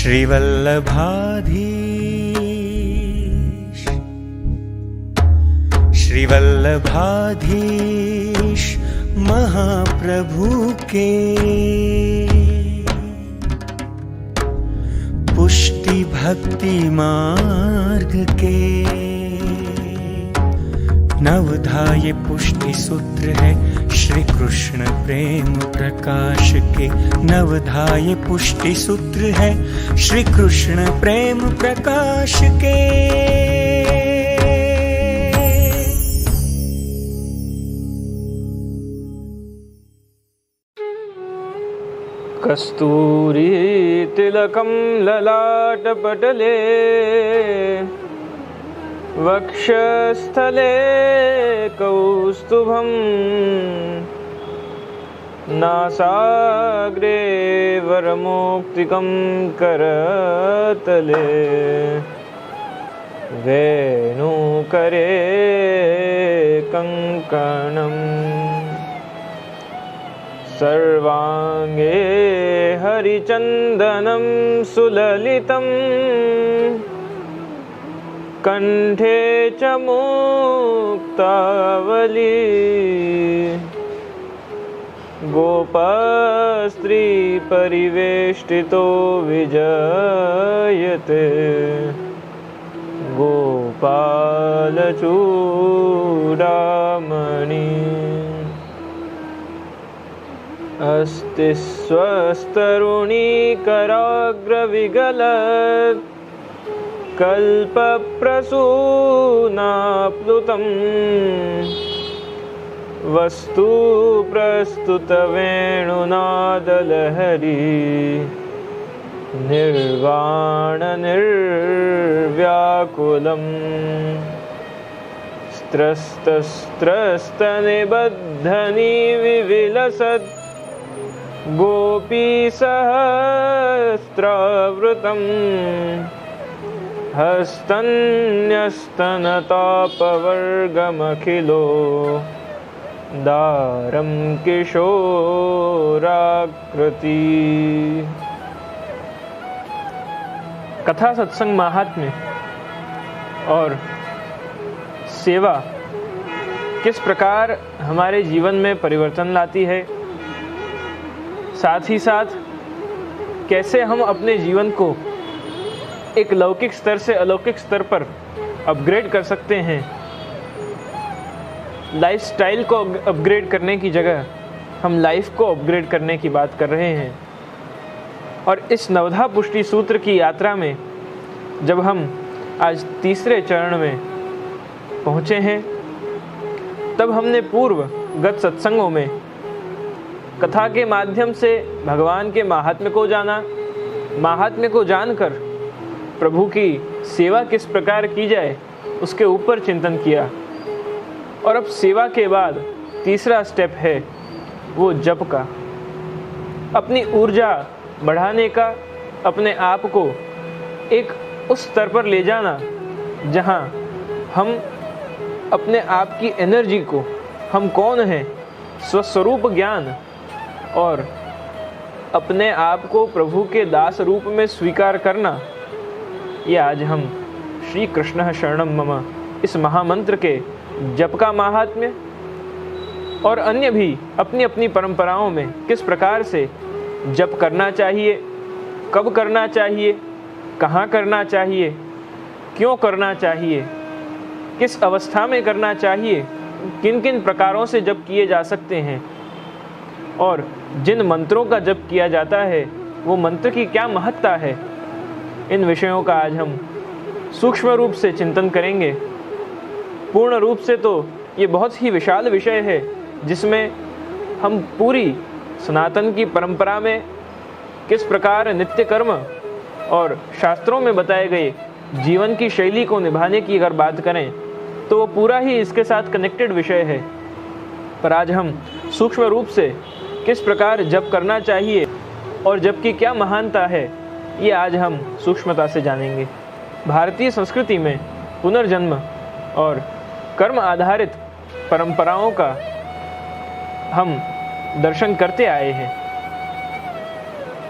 श्रीवल्लभाधीश श्रीवल्लभाधीश महाप्रभु के पुष्टि भक्ति मार्ग के नवधाये पुष्टि सूत्र है श्री कृष्ण प्रेम प्रकाश के। नवधाये पुष्टि सूत्र है श्री कृष्ण प्रेम प्रकाश के। कस्तूरी तिलकं ललाटपटले वक्षस्थले कौस्तुभं नासाग्रे वरमौक्तिकं करतले वेणुकरे कङ्कणम् सर्वांगे हरिचन्दनं सुललितं कंठे च मुक्तावली गोपस्त्री परिवेष्टितो विजयते गोपालचूडामणि अस्ति स्वस्तरुणीकराग्रविगलत् कल्पप्रसूनाप्लुतं वस्तु प्रस्तुतवेणुनादलहरी निर्वाणनिर्व्याकुलम् स्त्रस्तनिबद्धनी विविलसत् गोपीसहस्रावृतं हस्तन्यस्तनतापवर्गमखिलो दारं किशोराकृति। कथा सत्संग महात्म्य और सेवा किस प्रकार हमारे जीवन में परिवर्तन लाती है, साथ ही साथ कैसे हम अपने जीवन को एक लौकिक स्तर से अलौकिक स्तर पर अपग्रेड कर सकते हैं। लाइफस्टाइल को अपग्रेड करने की जगह हम लाइफ को अपग्रेड करने की बात कर रहे हैं। और इस नवधा पुष्टि सूत्र की यात्रा में जब हम आज तीसरे चरण में पहुँचे हैं, तब हमने पूर्वगत सत्संगों में कथा के माध्यम से भगवान के महात्म्य को जाना, महात्म्य को जानकर प्रभु की सेवा किस प्रकार की जाए उसके ऊपर चिंतन किया। और अब सेवा के बाद तीसरा स्टेप है वो जप का, अपनी ऊर्जा बढ़ाने का, अपने आप को एक उस स्तर पर ले जाना जहां हम अपने आप की एनर्जी को, हम कौन हैं, स्वस्वरूप ज्ञान और अपने आप को प्रभु के दास रूप में स्वीकार करना, ये आज हम श्री कृष्ण शरणम मम इस महामंत्र के जप का महात्म्य और अन्य भी अपनी अपनी परंपराओं में किस प्रकार से जप करना चाहिए, कब करना चाहिए, कहाँ करना चाहिए, क्यों करना चाहिए, किस अवस्था में करना चाहिए, किन किन प्रकारों से जप किए जा सकते हैं और जिन मंत्रों का जप किया जाता है वो मंत्र की क्या महत्ता है, इन विषयों का आज हम सूक्ष्म रूप से चिंतन करेंगे। पूर्ण रूप से तो ये बहुत ही विशाल विषय है जिसमें हम पूरी सनातन की परंपरा में किस प्रकार नित्य कर्म और शास्त्रों में बताए गए जीवन की शैली को निभाने की अगर बात करें तो वो पूरा ही इसके साथ कनेक्टेड विषय है। पर आज हम सूक्ष्म रूप से किस प्रकार जप करना चाहिए और जप की क्या महानता है, ये आज हम सूक्ष्मता से जानेंगे। भारतीय संस्कृति में पुनर्जन्म और कर्म आधारित परंपराओं का हम दर्शन करते आए हैं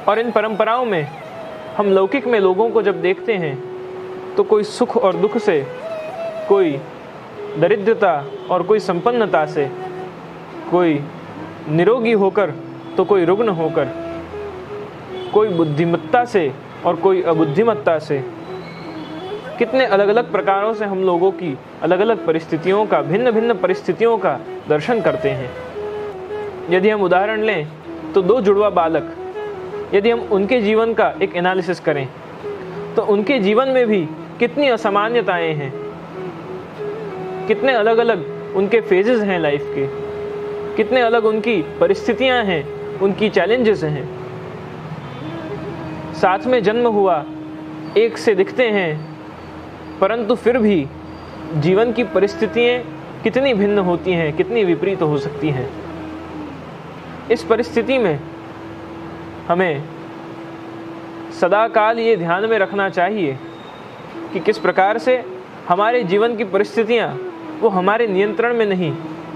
और इन परंपराओं में हम लौकिक में लोगों को जब देखते हैं तो कोई सुख और दुख से, कोई दरिद्रता और कोई संपन्नता से, कोई निरोगी होकर तो कोई रुग्ण होकर, कोई बुद्धिमत्ता से और कोई अबुद्धिमत्ता से, कितने अलग अलग प्रकारों से हम लोगों की अलग अलग परिस्थितियों का, भिन्न भिन्न परिस्थितियों का दर्शन करते हैं। यदि हम उदाहरण लें तो 2 जुड़वा बालक, यदि हम उनके जीवन का एक एनालिसिस करें तो उनके जीवन में भी कितनी असामान्यताएं हैं, कितने अलग अलग उनके फेजेस हैं लाइफ के, कितने अलग उनकी परिस्थितियां हैं, उनकी चैलेंजेस हैं। साथ में जन्म हुआ, एक से दिखते हैं, परंतु फिर भी जीवन की परिस्थितियां कितनी भिन्न होती हैं, कितनी विपरीत हो सकती हैं। इस परिस्थिति में हमें सदाकाल ये ध्यान में रखना चाहिए कि किस प्रकार से हमारे जीवन की परिस्थितियां वो हमारे नियंत्रण में नहीं,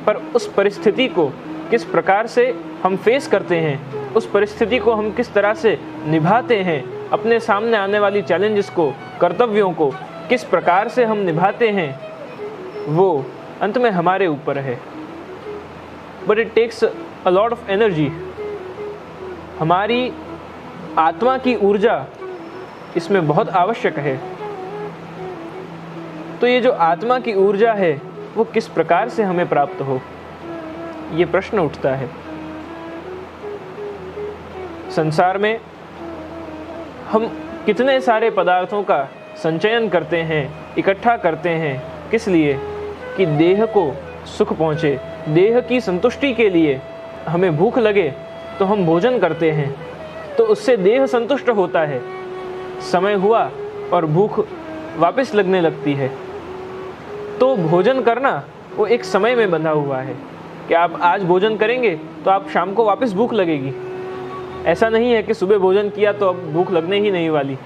पर उस परिस्थिति को किस प्रकार से हम फेस करते हैं, उस परिस्थिति को हम किस तरह से निभाते हैं, अपने सामने आने वाली चैलेंजेस को, कर्तव्यों को किस प्रकार से हम निभाते हैं, वो अंत में हमारे ऊपर है। But it takes a lot of energy. हमारी आत्मा की ऊर्जा इसमें बहुत आवश्यक है। तो ये जो आत्मा की ऊर्जा है वो किस प्रकार से हमें प्राप्त हो, ये प्रश्न उठता है। संसार में हम कितने सारे पदार्थों का संचयन करते हैं, इकट्ठा करते हैं, किस लिए? कि देह को सुख पहुँचे, देह की संतुष्टि के लिए। हमें भूख लगे तो हम भोजन करते हैं, तो उससे देह संतुष्ट होता है। समय हुआ और भूख वापस लगने लगती है। तो भोजन करना वो एक समय में बंधा हुआ है कि आप आज भोजन करेंगे तो आप शाम को वापस भूख लगेगी। ऐसा नहीं है कि सुबह भोजन किया तो अब भूख लगने ही नहीं वाली।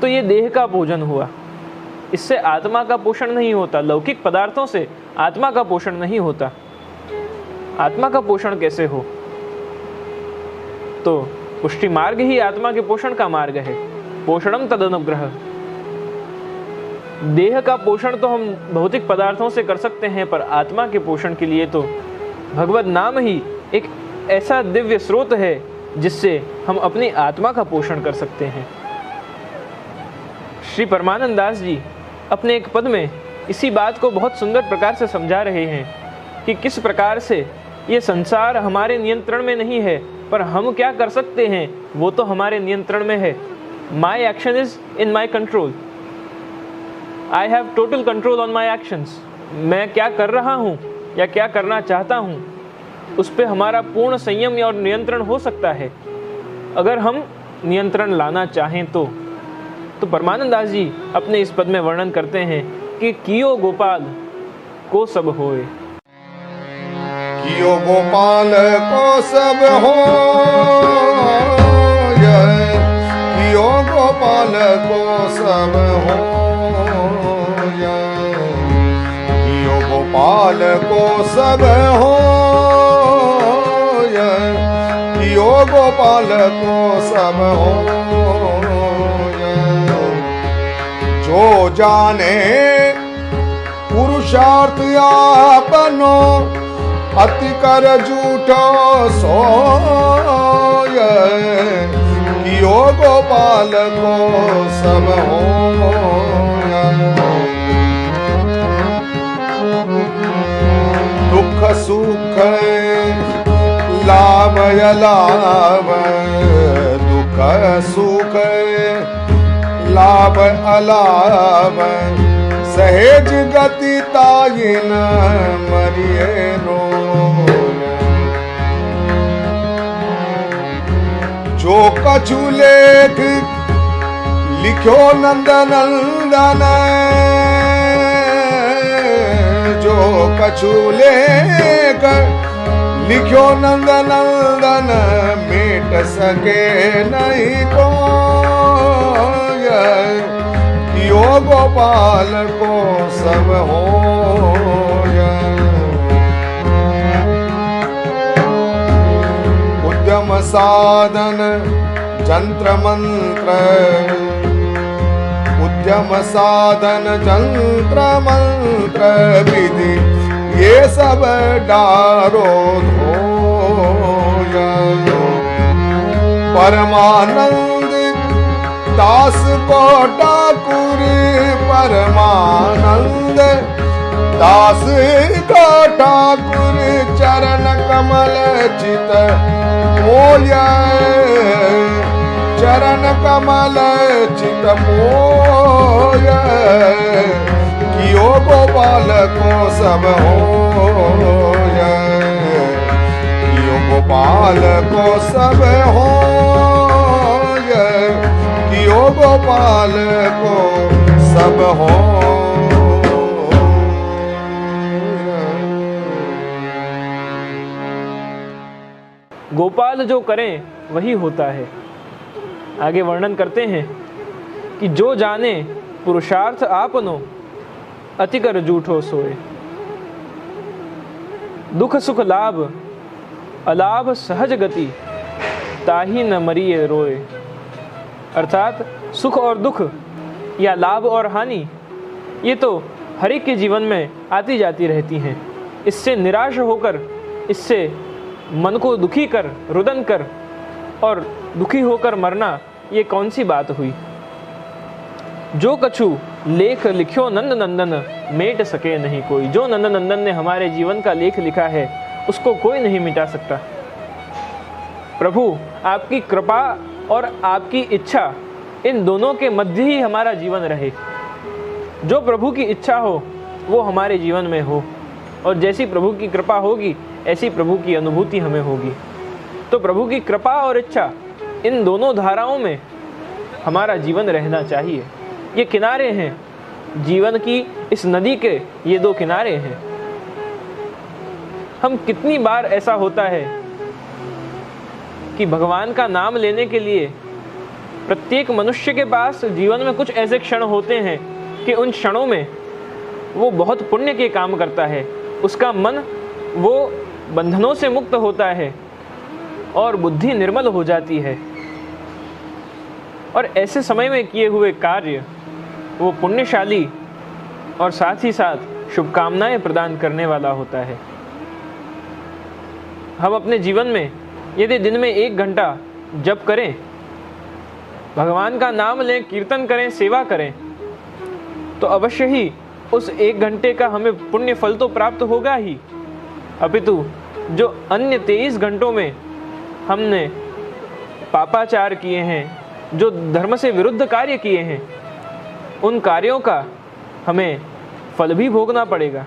तो ये देह का भोजन हुआ, इससे आत्मा का पोषण नहीं होता। लौकिक पदार्थों से आत्मा का पोषण नहीं होता। आत्मा का पोषण कैसे हो? तो पुष्टि मार्ग ही आत्मा के पोषण का मार्ग है। पोषणम तद अनुग्रह। देह का पोषण तो हम भौतिक पदार्थों से कर सकते हैं, पर आत्मा के पोषण के लिए तो भगवत नाम ही एक ऐसा दिव्य स्रोत है जिससे हम अपनी आत्मा का पोषण कर सकते हैं। श्री परमानंद दास जी अपने एक पद में इसी बात को बहुत सुंदर प्रकार से समझा रहे हैं कि किस प्रकार से ये संसार हमारे नियंत्रण में नहीं है, पर हम क्या कर सकते हैं वो तो हमारे नियंत्रण में है। My action is in my control. I have total control on my actions. मैं क्या कर रहा हूँ या क्या करना चाहता हूँ उस पर हमारा पूर्ण संयम और नियंत्रण हो सकता है, अगर हम नियंत्रण लाना चाहें तो। परमानंद दास जी अपने इस पद में वर्णन करते हैं कि कियो गोपाल को सब होए। कियो गोपाल को सब हो, कियो गोपाल को सब हो, कियो गोपाल को सब हो, कियो गोपाल को सब हो। जो जाने पुरुषार्थ आपनो, अति कर झूठो सोय, कियो गोपाल को सब हो। दुख सुख लाभ अलाभ, दुख सुख लाभ अलाभ, सहेज गति ताई न मरिए नो। जो कछु लेख लिखो नंद नंदन, जो कछु लेख लिखो नंद नंदन, मेट सके नहीं को। कियो गोपाल को सब हो। उद्यम साधन जंत्र मंत्र उद्यम साधन जंत्र मंत्र विधि ये सब डारो धोया। परमानंद दास को ठाकुर परमानंद दास को ठाकुर चरण कमल चित मोय। चरण कमल चित मोय कियो गोपाल को सब होय। कियो गोपाल को सब होय। कियो गोपाल को सब होय। गोपाल जो करें वही होता है। आगे वर्णन करते हैं कि जो जाने पुरुषार्थ आपनो अति कर जूठो सोए। दुख सुख लाभ अलाभ सहज गति ताही न मरिए रोए। अर्थात सुख और दुख या लाभ और हानि ये तो हर एक के जीवन में आती जाती रहती हैं। इससे निराश होकर, इससे मन को दुखी कर, रुदन कर और दुखी होकर मरना ये कौन सी बात हुई। जो कछु लेख लिखियो नंद नंदन मेट सके नहीं कोई। जो नंद नंदन ने हमारे जीवन का लेख लिखा है उसको कोई नहीं मिटा सकता। प्रभु आपकी कृपा और आपकी इच्छा इन दोनों के मध्य ही हमारा जीवन रहे। जो प्रभु की इच्छा हो वो हमारे जीवन में हो और जैसी प्रभु की कृपा होगी ऐसी प्रभु की अनुभूति हमें होगी। तो प्रभु की कृपा और इच्छा इन दोनों धाराओं में हमारा जीवन रहना चाहिए। ये किनारे हैं जीवन की, इस नदी के ये दो किनारे हैं। हम कितनी बार ऐसा होता है कि भगवान का नाम लेने के लिए प्रत्येक मनुष्य के पास जीवन में कुछ ऐसे क्षण होते हैं कि उन क्षणों में वो बहुत पुण्य के काम करता है। उसका मन वो बंधनों से मुक्त होता है और बुद्धि निर्मल हो जाती है और ऐसे समय में किए हुए कार्य वो पुण्यशाली और साथ ही साथ शुभकामनाएं प्रदान करने वाला होता है। हम अपने जीवन में यदि दिन में 1 घंटा जप करें, भगवान का नाम लें, कीर्तन करें, सेवा करें, तो अवश्य ही उस 1 घंटे का हमें पुण्य फल तो प्राप्त होगा ही, अपितु जो अन्य 23 घंटों में हमने पापाचार किए हैं, जो धर्म से विरुद्ध कार्य किए हैं, उन कार्यों का हमें फल भी भोगना पड़ेगा।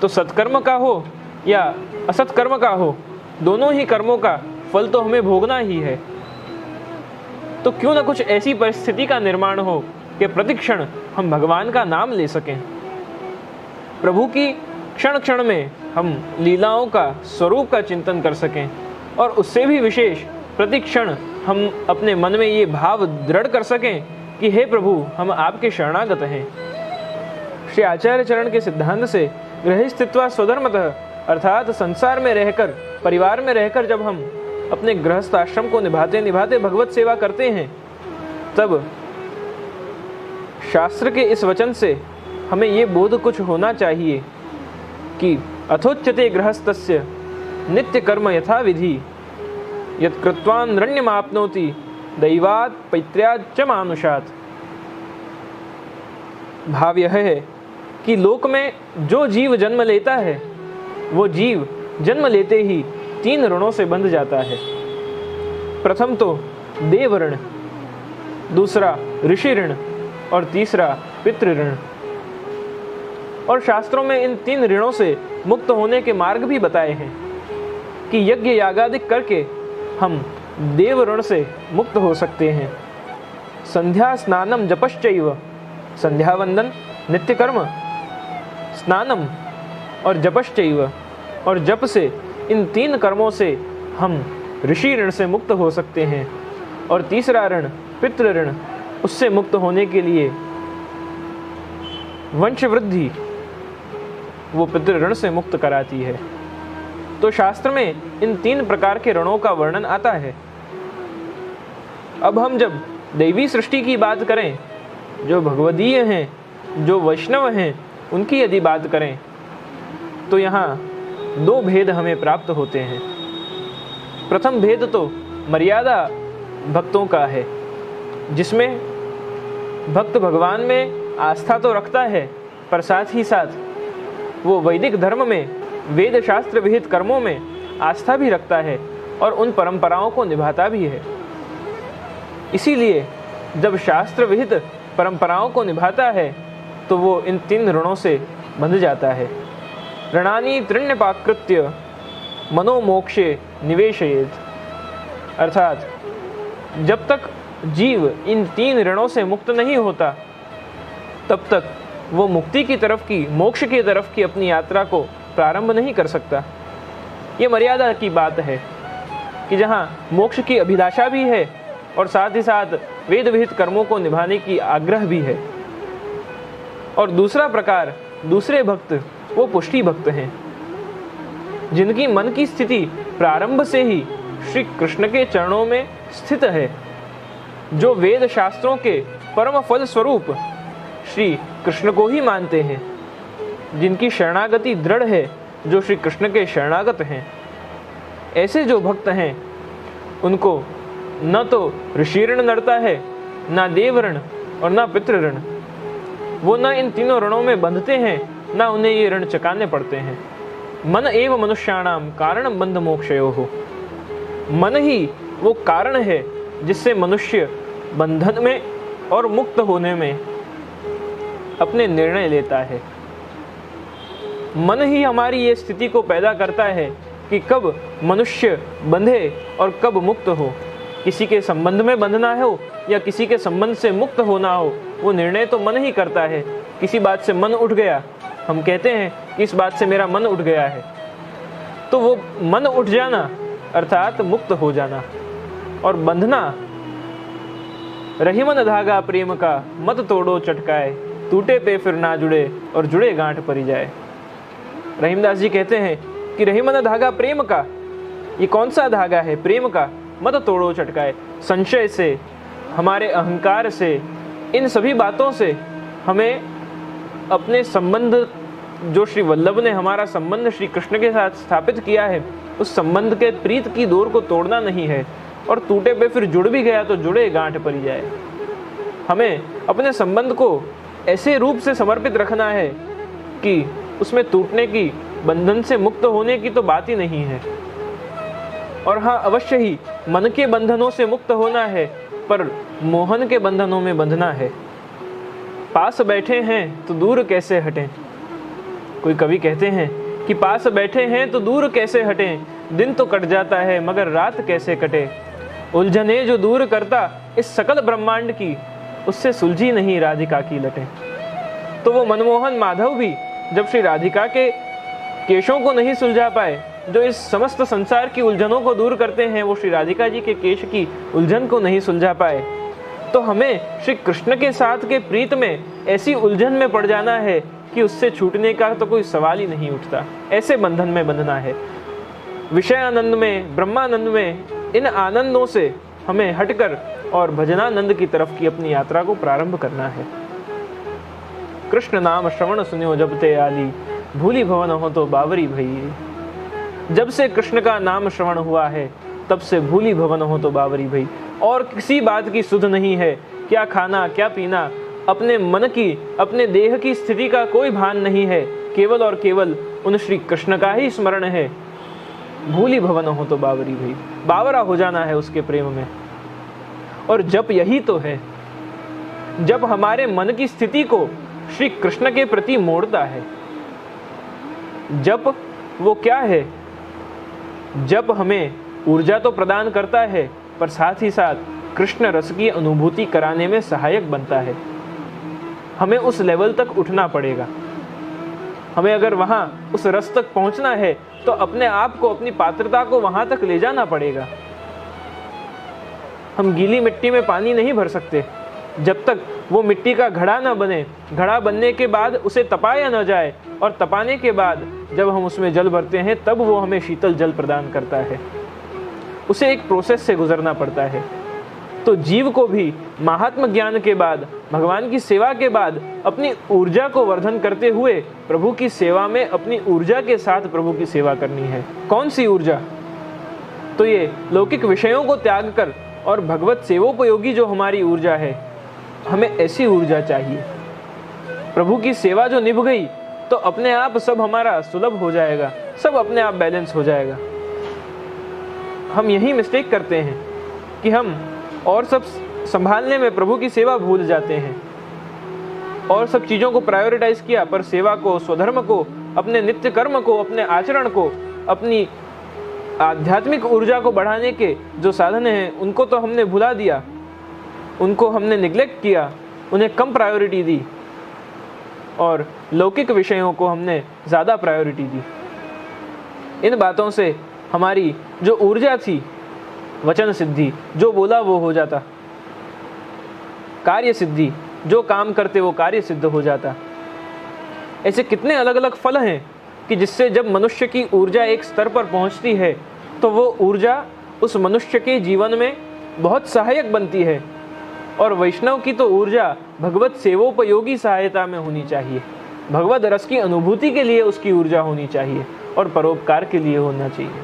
तो सत्कर्म का हो या असत्कर्म का हो, दोनों ही कर्मों का फल तो हमें भोगना ही है। तो क्यों न कुछ ऐसी परिस्थिति का निर्माण हो कि प्रतिक्षण हम भगवान का नाम ले सकें, प्रभु की क्षण क्षण में हम लीलाओं का, स्वरूप का चिंतन कर सकें और उससे भी विशेष प्रतिक्षण हम अपने मन में ये भाव दृढ़ कर सकें कि हे प्रभु, हम आपके शरणागत हैं। श्री आचार्य चरण के सिद्धांत से गृहस्थित्वा स्वधर्मतः, अर्थात संसार में रहकर, परिवार में रहकर जब हम अपने गृहस्थ आश्रम को निभाते निभाते भगवत सेवा करते हैं, तब शास्त्र के इस वचन से हमें ये बोध कुछ होना चाहिए कि अथोच्यते गृहस्थस्य नित्य कर्म यथा विधि यत्कृत्वान्रण्यमाप्नोति दैवात् पैत्र्यात् च मानुषात्। भाव यह है कि लोक में जो जीव जन्म लेता है वो जीव जन्म लेते ही 3 ऋणों से बंध जाता है। प्रथम तो देव ऋण, दूसरा ऋषि ऋण और तीसरा पितृ ऋण। और शास्त्रों में इन 3 ऋणों से मुक्त होने के मार्ग भी बताए हैं कि यज्ञ यागादिक करके हम देव ऋण से मुक्त हो सकते हैं। संध्या स्नानम जपश्चैव, संध्या वंदन नित्य कर्म, स्नानम और जपश्चैव, और जप से इन 3 कर्मों से हम ऋषि ऋण से मुक्त हो सकते हैं। और तीसरा ऋण पितृ ऋण, उससे मुक्त होने के लिए वंश वृद्धि वो पितृ ऋण से मुक्त कराती है। तो शास्त्र में इन 3 प्रकार के ऋणों का वर्णन आता है। अब हम जब दैवी सृष्टि की बात करें, जो भगवदीय हैं, जो वैष्णव हैं, उनकी यदि बात करें तो यहाँ दो भेद हमें प्राप्त होते हैं। प्रथम भेद तो मर्यादा भक्तों का है, जिसमें भक्त भगवान में आस्था तो रखता है, पर साथ ही साथ वो वैदिक धर्म में, वेद शास्त्र विहित कर्मों में आस्था भी रखता है और उन परंपराओं को निभाता भी है। इसीलिए जब शास्त्र विहित परंपराओं को निभाता है तो वो इन 3 ऋणों से बंध जाता है। ऋणानि त्रिण्यपाकृत्य मनोमोक्षे निवेशयेत्, अर्थात जब तक जीव इन 3 ऋणों से मुक्त नहीं होता तब तक वो मुक्ति की तरफ की, मोक्ष की तरफ की अपनी यात्रा को प्रारंभ नहीं कर सकता। ये मर्यादा की बात है कि जहाँ मोक्ष की अभिलाषा भी है और साथ ही साथ वेद विहित कर्मों को निभाने की आग्रह भी है। और दूसरा प्रकार, दूसरे भक्त, वो पुष्टि भक्त हैं, जिनकी मन की स्थिति प्रारंभ से ही श्री कृष्ण के चरणों में स्थित है, जो वेद शास्त्रों के परम फल स्वरूप श्री कृष्ण को ही मानते हैं, जिनकी शरणागति दृढ़ है, जो श्री कृष्ण के शरणागत हैं। ऐसे जो भक्त हैं उनको न तो ऋषि ऋण नड़ता है, न देव ऋण और न पितृ ऋण। वो न इन 3 ऋणों में बंधते हैं, न उन्हें ये ऋण चुकाने पड़ते हैं। मन एव मनुष्याणाम कारण बंध मोक्षयोः। मन ही वो कारण है जिससे मनुष्य बंधन में और मुक्त होने में अपने निर्णय लेता है। मन ही हमारी ये स्थिति को पैदा करता है कि कब मनुष्य बंधे और कब मुक्त हो। किसी के संबंध में बंधना हो या किसी के संबंध से मुक्त होना हो, वो निर्णय तो मन ही करता है। किसी बात से मन उठ गया, हम कहते हैं कि इस बात से मेरा मन उठ गया है, तो वो मन उठ जाना अर्थात मुक्त हो जाना। और बंधना, रहीमन धागा प्रेम का मत तोड़ो चटकाए, टूटे पे फिर ना जुड़े और जुड़े गांठ परी जाए। रहीमदास जी कहते हैं कि रहीमन धागा प्रेम का, ये कौन सा धागा है? प्रेम का। मत तोड़ो चटकाए, संशय से, हमारे अहंकार से, इन सभी बातों से हमें अपने संबंध, जो श्री वल्लभ ने हमारा संबंध श्री कृष्ण के साथ स्थापित किया है, उस संबंध के प्रीत की डोर को तोड़ना नहीं है। और टूटे पे फिर जुड़ भी गया तो जुड़े गांठ परी जाए। हमें अपने संबंध को ऐसे रूप से समर्पित रखना है कि उसमें टूटने की, बंधन से मुक्त होने की तो बात ही नहीं है। और हाँ, अवश्य ही मन के बंधनों से मुक्त होना है, पर मोहन के बंधनों में बंधना है। पास बैठे हैं तो दूर कैसे हटें। कोई कवि कहते हैं कि पास बैठे हैं तो दूर कैसे हटें, दिन तो कट जाता है मगर रात कैसे कटे। उलझने जो दूर करता इस सकल ब्रह्मांड की, उससे सुलझी नहीं राधिका की लटें। तो वो मनमोहन माधव भी जब श्री राधिका के केशों को नहीं सुलझा पाए, जो इस समस्त संसार की उलझनों को दूर करते हैं, वो श्री राधिका जी के केश की उलझन को नहीं सुलझा पाए, तो हमें श्री कृष्ण के साथ के प्रीत में ऐसी उलझन में पड़ जाना है कि उससे छूटने का तो कोई सवाल ही नहीं उठता। ऐसे बंधन में बंधना है। विषय आनंद में, ब्रह्मानंद में, इन आनंदों से हमें हटकर और भजनानंद की तरफ की अपनी यात्रा को प्रारंभ करना है। कृष्ण नाम श्रवण सुन्यो जब ते आली, भूली भवन हो तो बावरी भई। जब से कृष्ण का नाम श्रवण हुआ है तब से भूली भवन हो तो बावरी भई। और किसी बात की सुध नहीं है, क्या खाना क्या पीना, अपने मन की, अपने देह की स्थिति का कोई भान नहीं है। केवल और केवल उन श्री कृष्ण का ही स्मरण है। भूली भवन हो तो बावरी भई, बावरा हो जाना है उसके प्रेम में। और जब यही तो है, जब हमारे मन की स्थिति को श्री कृष्ण के प्रति मोड़ता है। जब वो क्या है? जब हमें ऊर्जा तो प्रदान करता है, पर साथ ही साथ कृष्ण रस की अनुभूति कराने में सहायक बनता है। हमें उस लेवल तक उठना पड़ेगा। हमें अगर वहाँ उस रस तक पहुँचना है तो अपने आप को, अपनी पात्रता को वहाँ तक ले जाना पड़ेगा। हम गीली मिट्टी में पानी नहीं भर सकते जब तक वो मिट्टी का घड़ा न बने। घड़ा बनने के बाद उसे तपाया न जाए, और तपाने के बाद जब हम उसमें जल भरते हैं तब वो हमें शीतल जल प्रदान करता है। उसे एक प्रोसेस से गुजरना पड़ता है। तो जीव को भी महात्म ज्ञान के बाद, भगवान की सेवा के बाद अपनी ऊर्जा को वर्धन करते हुए प्रभु की सेवा में अपनी ऊर्जा के साथ प्रभु की सेवा करनी है। कौन सी ऊर्जा? तो ये लौकिक विषयों को त्याग कर और भगवत सेवोपयोगी जो हमारी ऊर्जा है, हमें ऐसी ऊर्जा चाहिए। प्रभु की सेवा जो निभ गई तो अपने आप सब हमारा सुलभ हो जाएगा, सब अपने आप बैलेंस हो जाएगा। हम यही मिस्टेक करते हैं कि हम और सब संभालने में प्रभु की सेवा भूल जाते हैं, और सब चीज़ों को प्रायोरिटाइज किया, पर सेवा को, स्वधर्म को, अपने नित्य कर्म को, अपने आचरण को, अपनी आध्यात्मिक ऊर्जा को बढ़ाने के जो साधन हैं उनको तो हमने भुला दिया, उनको हमने निग्लेक्ट किया, उन्हें कम प्रायोरिटी दी और लौकिक विषयों को हमने ज़्यादा प्रायोरिटी दी। इन बातों से हमारी जो ऊर्जा थी, वचन सिद्धि, जो बोला वो हो जाता, कार्य सिद्धि, जो काम करते वो कार्य सिद्ध हो जाता। ऐसे कितने अलग अलग फल हैं कि जिससे जब मनुष्य की ऊर्जा एक स्तर पर पहुंचती है तो वो ऊर्जा उस मनुष्य के जीवन में बहुत सहायक बनती है। और वैष्णव की तो ऊर्जा भगवत सेवोपयोगी सहायता में होनी चाहिए, भगवत रस की अनुभूति के लिए उसकी ऊर्जा होनी चाहिए और परोपकार के लिए होना चाहिए।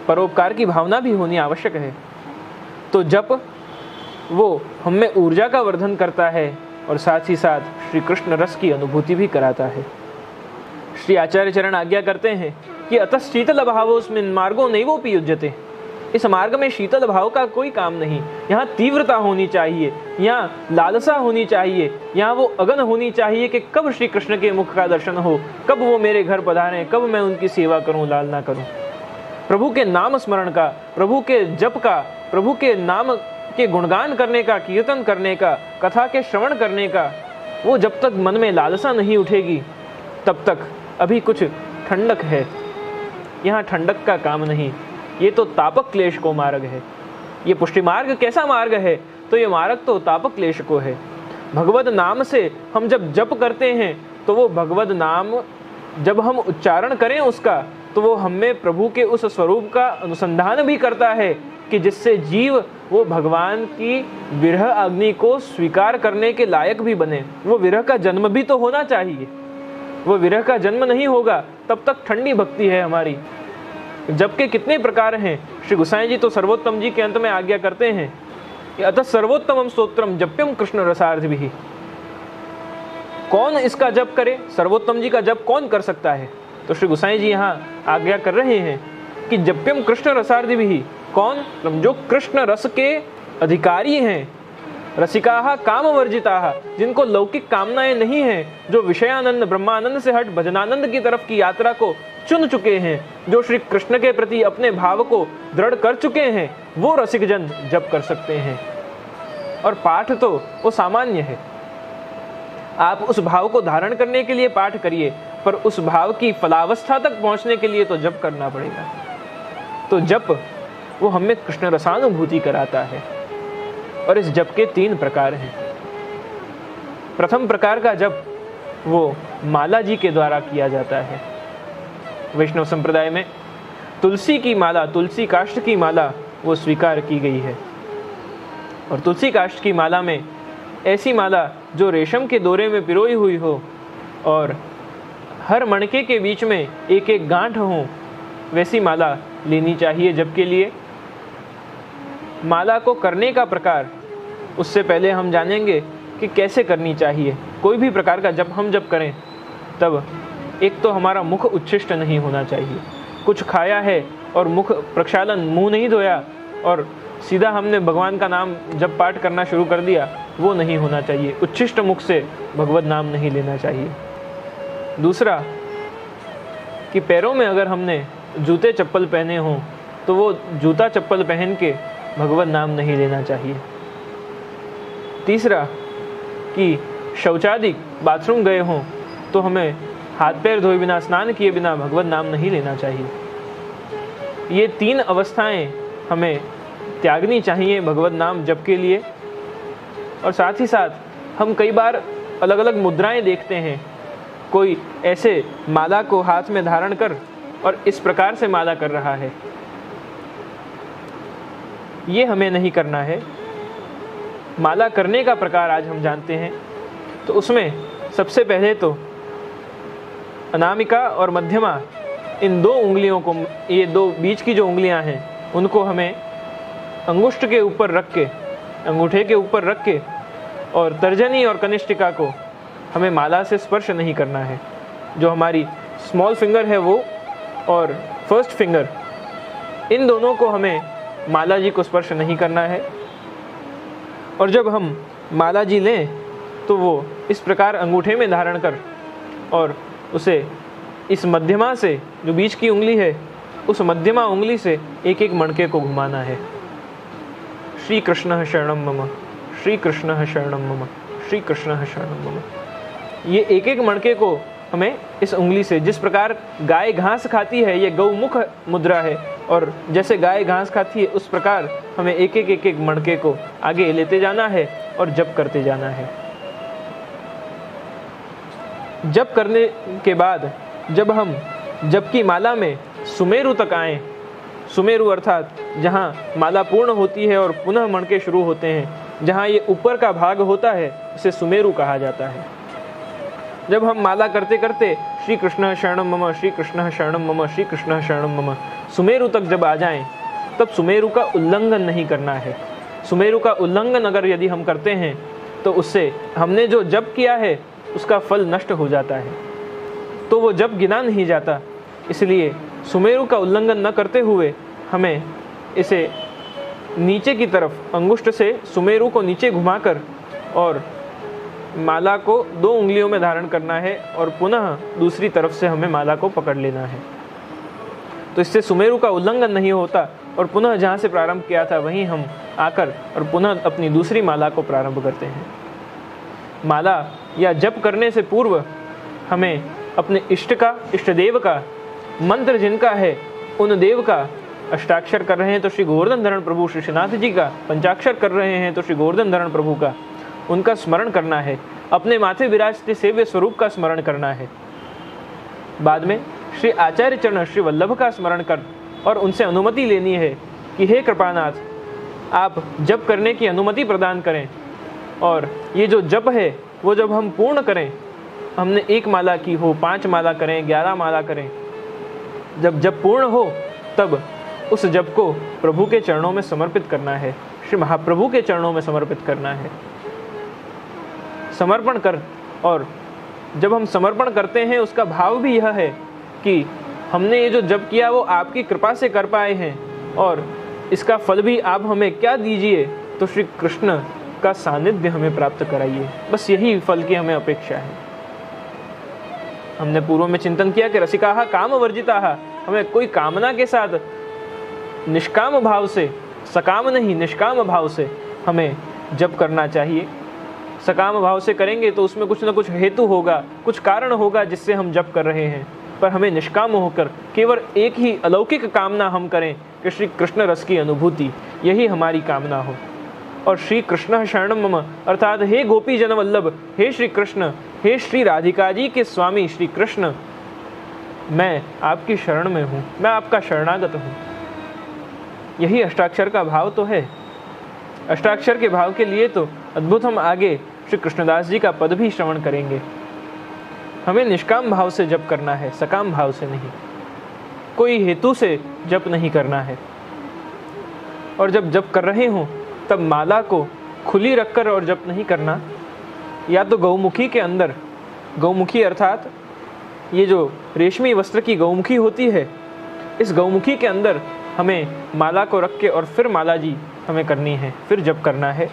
परोपकार की भावना भी होनी आवश्यक है। तो जप वो हमें ऊर्जा का वर्धन करता है और साथ ही साथ श्री कृष्ण रस की अनुभूति भी कराता है। श्री आचार्य चरण आज्ञा करते हैं कि अतः शीतल भावोस्मिन् मार्गो नैवोपि युज्यते। इस मार्ग में शीतल भाव का कोई काम नहीं। यहाँ तीव्रता होनी चाहिए, यहाँ लालसा होनी चाहिए, यहाँ वो अगन होनी चाहिए कि कब श्री कृष्ण के मुख का दर्शन हो, कब वो मेरे घर पधारें, कब मैं उनकी सेवा करूँ, लालना करूँ। प्रभु के नाम स्मरण का, प्रभु के जप का, प्रभु के नाम के गुणगान करने का, कीर्तन करने का, कथा के श्रवण करने का, वो जब तक मन में लालसा नहीं उठेगी तब तक अभी कुछ ठंडक है। यहाँ ठंडक का काम नहीं, ये तो तापक क्लेश को मार्ग है। ये पुष्टि मार्ग कैसा मार्ग है? तो ये मार्ग तो तापक क्लेश को है। भगवत नाम से हम जब जप करते हैं तो वो भगवत नाम जब हम उच्चारण करें उसका, तो वो हमें प्रभु के उस स्वरूप का अनुसंधान भी करता है कि जिससे जीव वो भगवान की विरह अग्नि को स्वीकार करने के लायक भी बने। वो विरह का जन्म भी तो होना चाहिए। वो विरह का जन्म नहीं होगा तब तक ठंडी भक्ति है हमारी। जप के कितने प्रकार हैं। श्री गोसाई जी तो सर्वोत्तम जी के अंत में आज्ञा करते हैं कि अतः सर्वोत्तमम स्तोत्रम जप्यम कृष्ण रसार्थिभिः। कौन इसका जप करे? सर्वोत्तम जी का जप कौन कर सकता है? तो श्री गोसाई जी यहाँ आज्ञा कर रहे हैं कि जप्यम कृष्ण रसार्थिभिः। कौन? जो कृष्ण रस के अधिकारी हैं, रसिकाः कामवर्जिताः, जिनको लौकिक कामनाएं नहीं हैं, जो विषयानंद ब्रह्मानंद से हट भजनानंद की तरफ की यात्रा को चुन चुके हैं, जो श्री कृष्ण के प्रति अपने भाव को दृढ़ कर चुके हैं, वो रसिक जन जप कर सकते हैं। और पाठ तो वो सामान्य है। आप उस भाव को धारण करने के लिए पाठ करिए, पर उस भाव की फलावस्था तक पहुंचने के लिए तो जप करना पड़ेगा। तो जप वो हमें कृष्ण रसानुभूति कराता है। और इस जप के 3 प्रकार हैं। प्रथम प्रकार का जप वो माला जी के द्वारा किया जाता है। वैष्णव संप्रदाय में तुलसी की माला, तुलसी काष्ठ की माला वो स्वीकार की गई है। और तुलसी काष्ठ की माला में ऐसी माला जो रेशम के दोरे में पिरोई हुई हो और हर मणके के बीच में एक एक गांठ हो, वैसी माला लेनी चाहिए जप के लिए। माला को करने का प्रकार, उससे पहले हम जानेंगे कि कैसे करनी चाहिए। कोई भी प्रकार का जब हम जप करें तब एक तो हमारा मुख उच्छिष्ट नहीं होना चाहिए। कुछ खाया है और मुख प्रक्षालन, मुंह नहीं धोया और सीधा हमने भगवान का नाम जब पाठ करना शुरू कर दिया, वो नहीं होना चाहिए। उच्छिष्ट मुख से भगवत नाम नहीं लेना चाहिए। दूसरा कि पैरों में अगर हमने जूते चप्पल पहने हों तो वो जूता चप्पल पहन के भगवत नाम नहीं लेना चाहिए। तीसरा कि शौचादि बाथरूम गए हों तो हमें हाथ पैर धोए बिना, स्नान किए बिना भगवत नाम नहीं लेना चाहिए। ये 3 अवस्थाएं हमें त्यागनी चाहिए भगवत नाम जप के लिए। और साथ ही साथ हम कई बार अलग अलग मुद्राएं देखते हैं। कोई ऐसे माला को हाथ में धारण कर और इस प्रकार से माला कर रहा है। ये हमें नहीं करना है। माला करने का प्रकार आज हम जानते हैं। तो उसमें सबसे पहले तो अनामिका और मध्यमा, इन 2 उंगलियों को, ये 2 बीच की जो उंगलियां हैं, उनको हमें अंगुष्ठ के ऊपर रख के, अंगूठे के ऊपर रख के, और तर्जनी और कनिष्ठिका को हमें माला से स्पर्श नहीं करना है। जो हमारी स्मॉल फिंगर है वो और फर्स्ट फिंगर, इन दोनों को हमें माला जी को स्पर्श नहीं करना है। और जब हम माला जी लें तो वो इस प्रकार अंगूठे में धारण कर और उसे इस मध्यमा से, जो बीच की उंगली है, उस मध्यमा उंगली से एक एक मणके को घुमाना है। श्री कृष्ण शरणम मम, श्री कृष्ण शरणम मम, श्री कृष्ण शरणम मम। ये एक एक मणके को हमें इस उंगली से, जिस प्रकार गाय घास खाती है, ये गौमुख मुद्रा है, और जैसे गाय घास खाती है उस प्रकार हमें एक एक मणके को आगे लेते जाना है और जप करते जाना है। जप करने के बाद जब हम जप की माला में सुमेरु तक आएं, सुमेरु अर्थात जहाँ माला पूर्ण होती है और पुनः मणके शुरू होते हैं, जहाँ ये ऊपर का भाग होता है, उसे सुमेरु कहा जाता है। जब हम माला करते करते श्री कृष्ण शरणम मम, श्री कृष्ण शरणम मम, श्री कृष्ण शरणम मम, सुमेरु तक जब आ जाएं, तब सुमेरु का उल्लंघन नहीं करना है। सुमेरु का उल्लंघन अगर यदि हम करते हैं तो उससे हमने जो जप किया है उसका फल नष्ट हो जाता है, तो वो जप गिना नहीं जाता। इसलिए सुमेरु का उल्लंघन न करते हुए हमें इसे नीचे की तरफ अंगुष्ठ से सुमेरु को नीचे घुमाकर और माला को 2 उंगलियों में धारण करना है और पुनः दूसरी तरफ से हमें माला को पकड़ लेना है। तो इससे सुमेरु का उल्लंघन नहीं होता और पुनः जहाँ से प्रारंभ किया था वहीं हम आकर और पुनः अपनी दूसरी माला को प्रारंभ करते हैं। माला या जप करने से पूर्व हमें अपने इष्ट का, इष्ट देव का, मंत्र जिनका है उन देव का, अष्टाक्षर कर रहे हैं तो श्री गोवर्धन धरण प्रभु श्री श्रीनाथ जी का, पंचाक्षर कर रहे हैं तो श्री गोवर्धन धरण प्रभु का, उनका स्मरण करना है। अपने माथे विराजते सेव्य स्वरूप का स्मरण करना है। बाद में श्री आचार्य चरण श्री वल्लभ का स्मरण कर और उनसे अनुमति लेनी है कि हे कृपानाथ, आप जप करने की अनुमति प्रदान करें। और ये जो जप है वो जब हम पूर्ण करें, हमने 1 माला की हो, 5 माला करें, 11 माला करें, जब जप पूर्ण हो तब उस जप को प्रभु के चरणों में समर्पित करना है, श्री महाप्रभु के चरणों में समर्पित करना है। समर्पण कर, और जब हम समर्पण करते हैं उसका भाव भी यह है कि हमने ये जो जप किया वो आपकी कृपा से कर पाए हैं और इसका फल भी आप हमें क्या दीजिए, तो श्री कृष्ण का सानिध्य हमें प्राप्त कराइए। बस यही फल की हमें अपेक्षा है। हमने पूर्व में चिंतन किया कि रसिकाः काम वर्जिताः, हमें कोई कामना के साथ निष्काम भाव से, सकाम नहीं निष्काम भाव से हमें जप करना चाहिए। सकाम भाव से करेंगे तो उसमें कुछ न कुछ हेतु होगा, कुछ कारण होगा जिससे हम जप कर रहे हैं, पर हमें निष्काम होकर केवल एक ही अलौकिक कामना हम करें कि श्री कृष्ण रस की अनुभूति, यही हमारी कामना हो। और श्री कृष्ण शरणम मम अर्थात हे गोपी जन वल्लभ, हे श्री कृष्ण, हे श्री राधिका जी के स्वामी श्री कृष्ण, मैं आपकी शरण में हूँ, मैं आपका शरणागत हूँ। यही अष्टाक्षर का भाव तो है। अष्टाक्षर के भाव के लिए तो अद्भुत हम आगे श्री कृष्णदास जी का पद भी श्रवण करेंगे। हमें निष्काम भाव से जप करना है, सकाम भाव से नहीं। कोई हेतु से जप नहीं करना है। और जब जप कर रहे हों तब माला को खुली रखकर और जप नहीं करना। या तो गौमुखी के अंदर, गौमुखी अर्थात ये जो रेशमी वस्त्र की गौमुखी होती है, इस गौमुखी के अंदर हमें माला को रख के और फिर माला जी हमें करनी है, फिर जप करना है।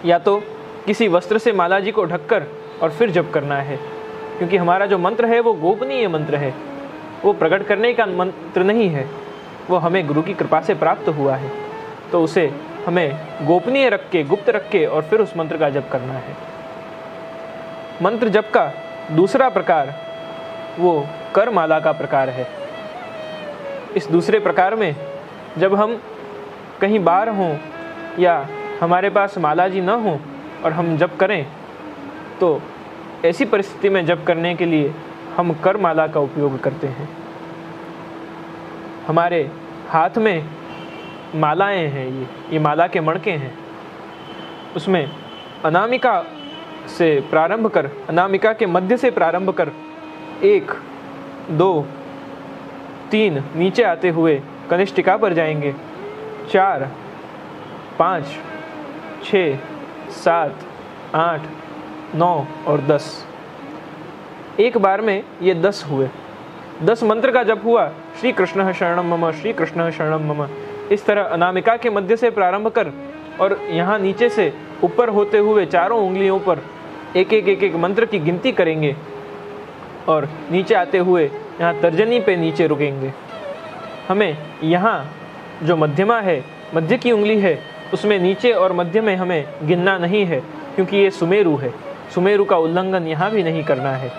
या तो किसी वस्त्र से माला जी को ढककर और फिर जप करना है, क्योंकि हमारा जो मंत्र है वो गोपनीय मंत्र है, वो प्रकट करने का मंत्र नहीं है, वो हमें गुरु की कृपा से प्राप्त हुआ है। तो उसे हमें गोपनीय रख के, गुप्त रख के और फिर उस मंत्र का जप करना है। मंत्र जप का दूसरा प्रकार वो कर माला का प्रकार है। इस दूसरे प्रकार में जब हम कहीं बाहर हों या हमारे पास माला जी न हो और हम जप करें, तो ऐसी परिस्थिति में जप करने के लिए हम कर माला का उपयोग करते हैं। हमारे हाथ में मालाएं हैं, ये माला के मणके हैं। उसमें अनामिका से प्रारंभ कर, अनामिका के मध्य से प्रारंभ कर 1, 2, 3 नीचे आते हुए कनिष्ठिका पर जाएंगे, 4, 5, 6, 7, 8, 9 और 10। एक बार में ये 10 हुए। 10 मंत्र का जप हुआ, श्री कृष्ण शरणम मम, श्री कृष्ण शरणम मम। इस तरह अनामिका के मध्य से प्रारंभ कर और यहाँ नीचे से ऊपर होते हुए चारों उंगलियों पर एक एक मंत्र की गिनती करेंगे और नीचे आते हुए यहाँ तर्जनी पे नीचे रुकेंगे। हमें यहाँ जो मध्यमा है, मध्य की उंगली है, उसमें नीचे और मध्य में हमें गिनना नहीं है, क्योंकि ये सुमेरु है। सुमेरु का उल्लंघन यहाँ भी नहीं करना है।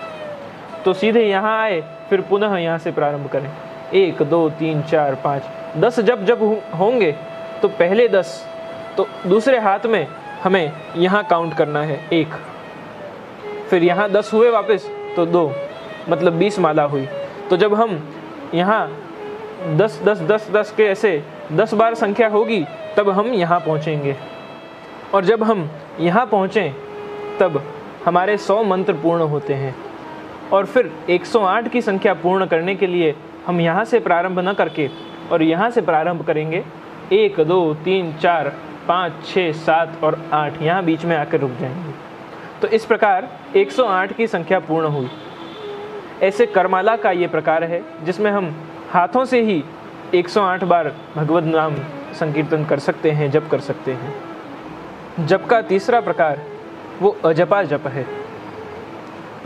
तो सीधे यहाँ आए, फिर पुनः यहाँ से प्रारंभ करें। 1, 2, 3, 4, 5, 10 जब होंगे तो पहले 10, तो दूसरे हाथ में हमें यहाँ काउंट करना है 1, फिर यहाँ 10 हुए वापस तो 2, मतलब 20 माला हुई। तो जब हम यहाँ 10, 10, 10, 10 के ऐसे 10 बार संख्या होगी तब हम यहाँ पहुँचेंगे। और जब हम यहाँ पहुँचें तब हमारे 100 मंत्र पूर्ण होते हैं। और फिर 108 की संख्या पूर्ण करने के लिए हम यहाँ से प्रारंभ न करके और यहाँ से प्रारंभ करेंगे। 1, 2, 3, 4, 5, 6, 7 और 8 यहाँ बीच में आकर रुक जाएंगे। तो इस प्रकार 108 की संख्या पूर्ण हुई। ऐसे करमाला का ये प्रकार है जिसमें हम हाथों से ही 108 बार भगवत नाम संकीर्तन कर सकते हैं, जप कर सकते हैं। जप का तीसरा प्रकार वो अजपा जप है।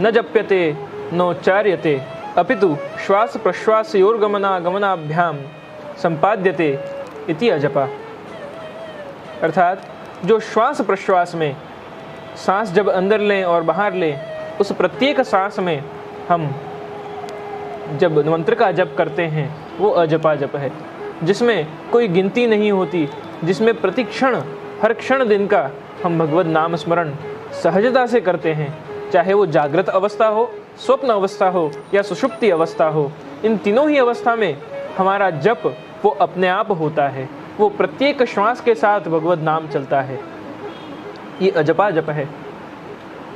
न जप्यते नोच्चार्यते अपितु श्वास प्रश्वासयोर्गमनागमनाभ्याम संपाद्यते इति अजपा। अर्थात जो श्वास प्रश्वास में सांस जब अंदर लें और बाहर लें, उस प्रत्येक सांस में हम जब मंत्र का जप करते हैं वो अजपा जप है, जिसमें कोई गिनती नहीं होती, जिसमें प्रतिक्षण हर क्षण दिन का हम भगवत नाम स्मरण सहजता से करते हैं। चाहे वो जागृत अवस्था हो, स्वप्न अवस्था हो या सुषुप्ति अवस्था हो, इन तीनों ही अवस्था में हमारा जप वो अपने आप होता है। वो प्रत्येक श्वास के साथ भगवत नाम चलता है। ये अजपा जप है।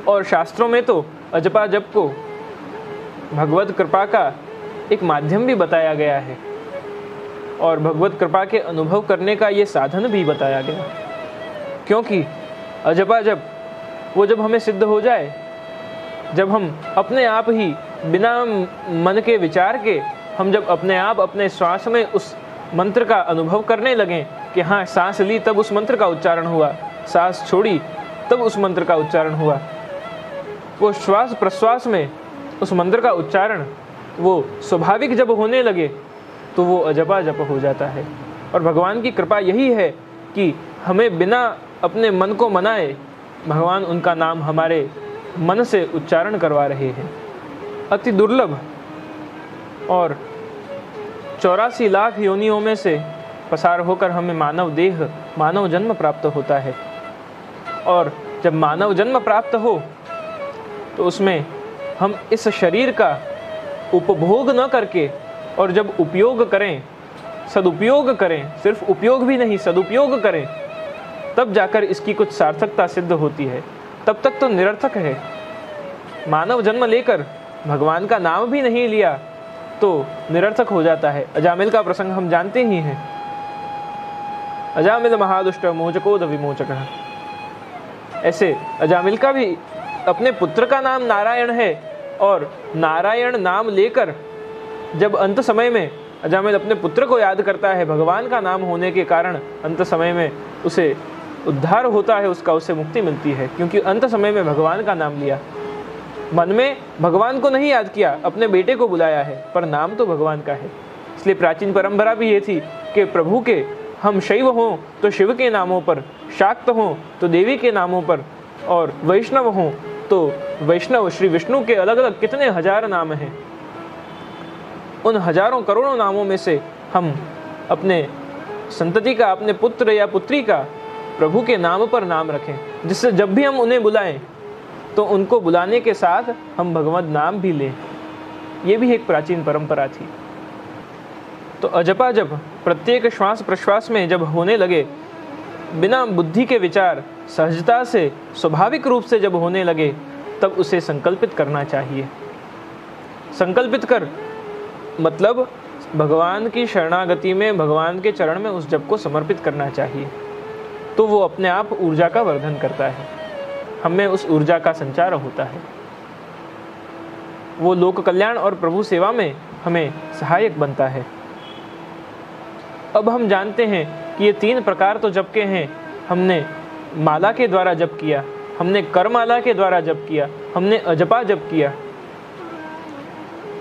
और शास्त्रों में तो अजपा जप को भगवत कृपा का एक माध्यम भी बताया गया है और भगवत कृपा के अनुभव करने का ये साधन भी बताया गया। क्योंकि अजपा जप वो जब हमें सिद्ध हो जाए, जब हम अपने आप ही बिना मन के विचार के हम जब अपने आप अपने श्वास में उस मंत्र का अनुभव करने लगें कि हाँ, सांस ली तब उस मंत्र का उच्चारण हुआ, सांस छोड़ी तब उस मंत्र का उच्चारण हुआ, वो श्वास प्रश्वास में उस मंत्र का उच्चारण वो स्वाभाविक जब होने लगे तो वो अजपा जप हो जाता है। और भगवान की कृपा यही है कि हमें बिना अपने मन को मनाए भगवान उनका नाम हमारे मन से उच्चारण करवा रहे हैं। अति दुर्लभ और 84 लाख योनियों में से पसार होकर हमें मानव देह, मानव जन्म प्राप्त होता है। और जब मानव जन्म प्राप्त हो तो उसमें हम इस शरीर का उपभोग न करके और जब उपयोग करें, सदुपयोग करें, सिर्फ उपयोग भी नहीं सदुपयोग करें, तब जाकर इसकी कुछ सार्थकता सिद्ध होती है। तब तक तो निरर्थक है। मानव जन्म लेकर भगवान का नाम भी नहीं लिया तो निरर्थक हो जाता है। अजामिल का प्रसंग हम जानते ही हैं। अजामिल महादुष्ट मोचकोद विमोचक। ऐसे अजामिल का भी अपने पुत्र का नाम नारायण है और नारायण नाम लेकर जब अंत समय में अजामिल अपने पुत्र को याद करता है, भगवान का नाम होने के कारण अंत समय में उसे उद्धार होता है, उसका उसे मुक्ति मिलती है, क्योंकि अंत समय में भगवान का नाम लिया। मन में भगवान को नहीं याद किया, अपने बेटे को बुलाया है, पर नाम तो भगवान का है। इसलिए प्राचीन परंपरा भी ये थी कि प्रभु के हम शैव हों तो शिव के नामों पर, शाक्त हों तो देवी के नामों पर, और वैष्णव हों तो वैष्णव श्री विष्णु के अलग अलग कितने हजार नाम हैं। उन हजारों करोड़ों नामों में से हम अपने संतति का, अपने पुत्र या पुत्री का प्रभु के नाम पर नाम रखें, जिससे जब भी हम उन्हें बुलाएं तो उनको बुलाने के साथ हम भगवत नाम भी लें। ये भी एक प्राचीन परंपरा थी। तो अजपा जप प्रत्येक श्वास प्रश्वास में जब होने लगे, बिना बुद्धि के विचार सहजता से स्वाभाविक रूप से जब होने लगे, तब उसे संकल्पित करना चाहिए। संकल्पित कर मतलब भगवान की शरणागति में, भगवान के चरण में उस जप को समर्पित करना चाहिए। तो वो अपने आप ऊर्जा का वर्धन करता है, हमें उस ऊर्जा का संचार होता है, वो लोक कल्याण और प्रभु सेवा में हमें सहायक बनता है। अब हम जानते हैं कि ये 3 प्रकार तो जप के हैं। हमने माला के द्वारा जप किया, हमने करमाला के द्वारा जप किया, हमने अजपा जप किया।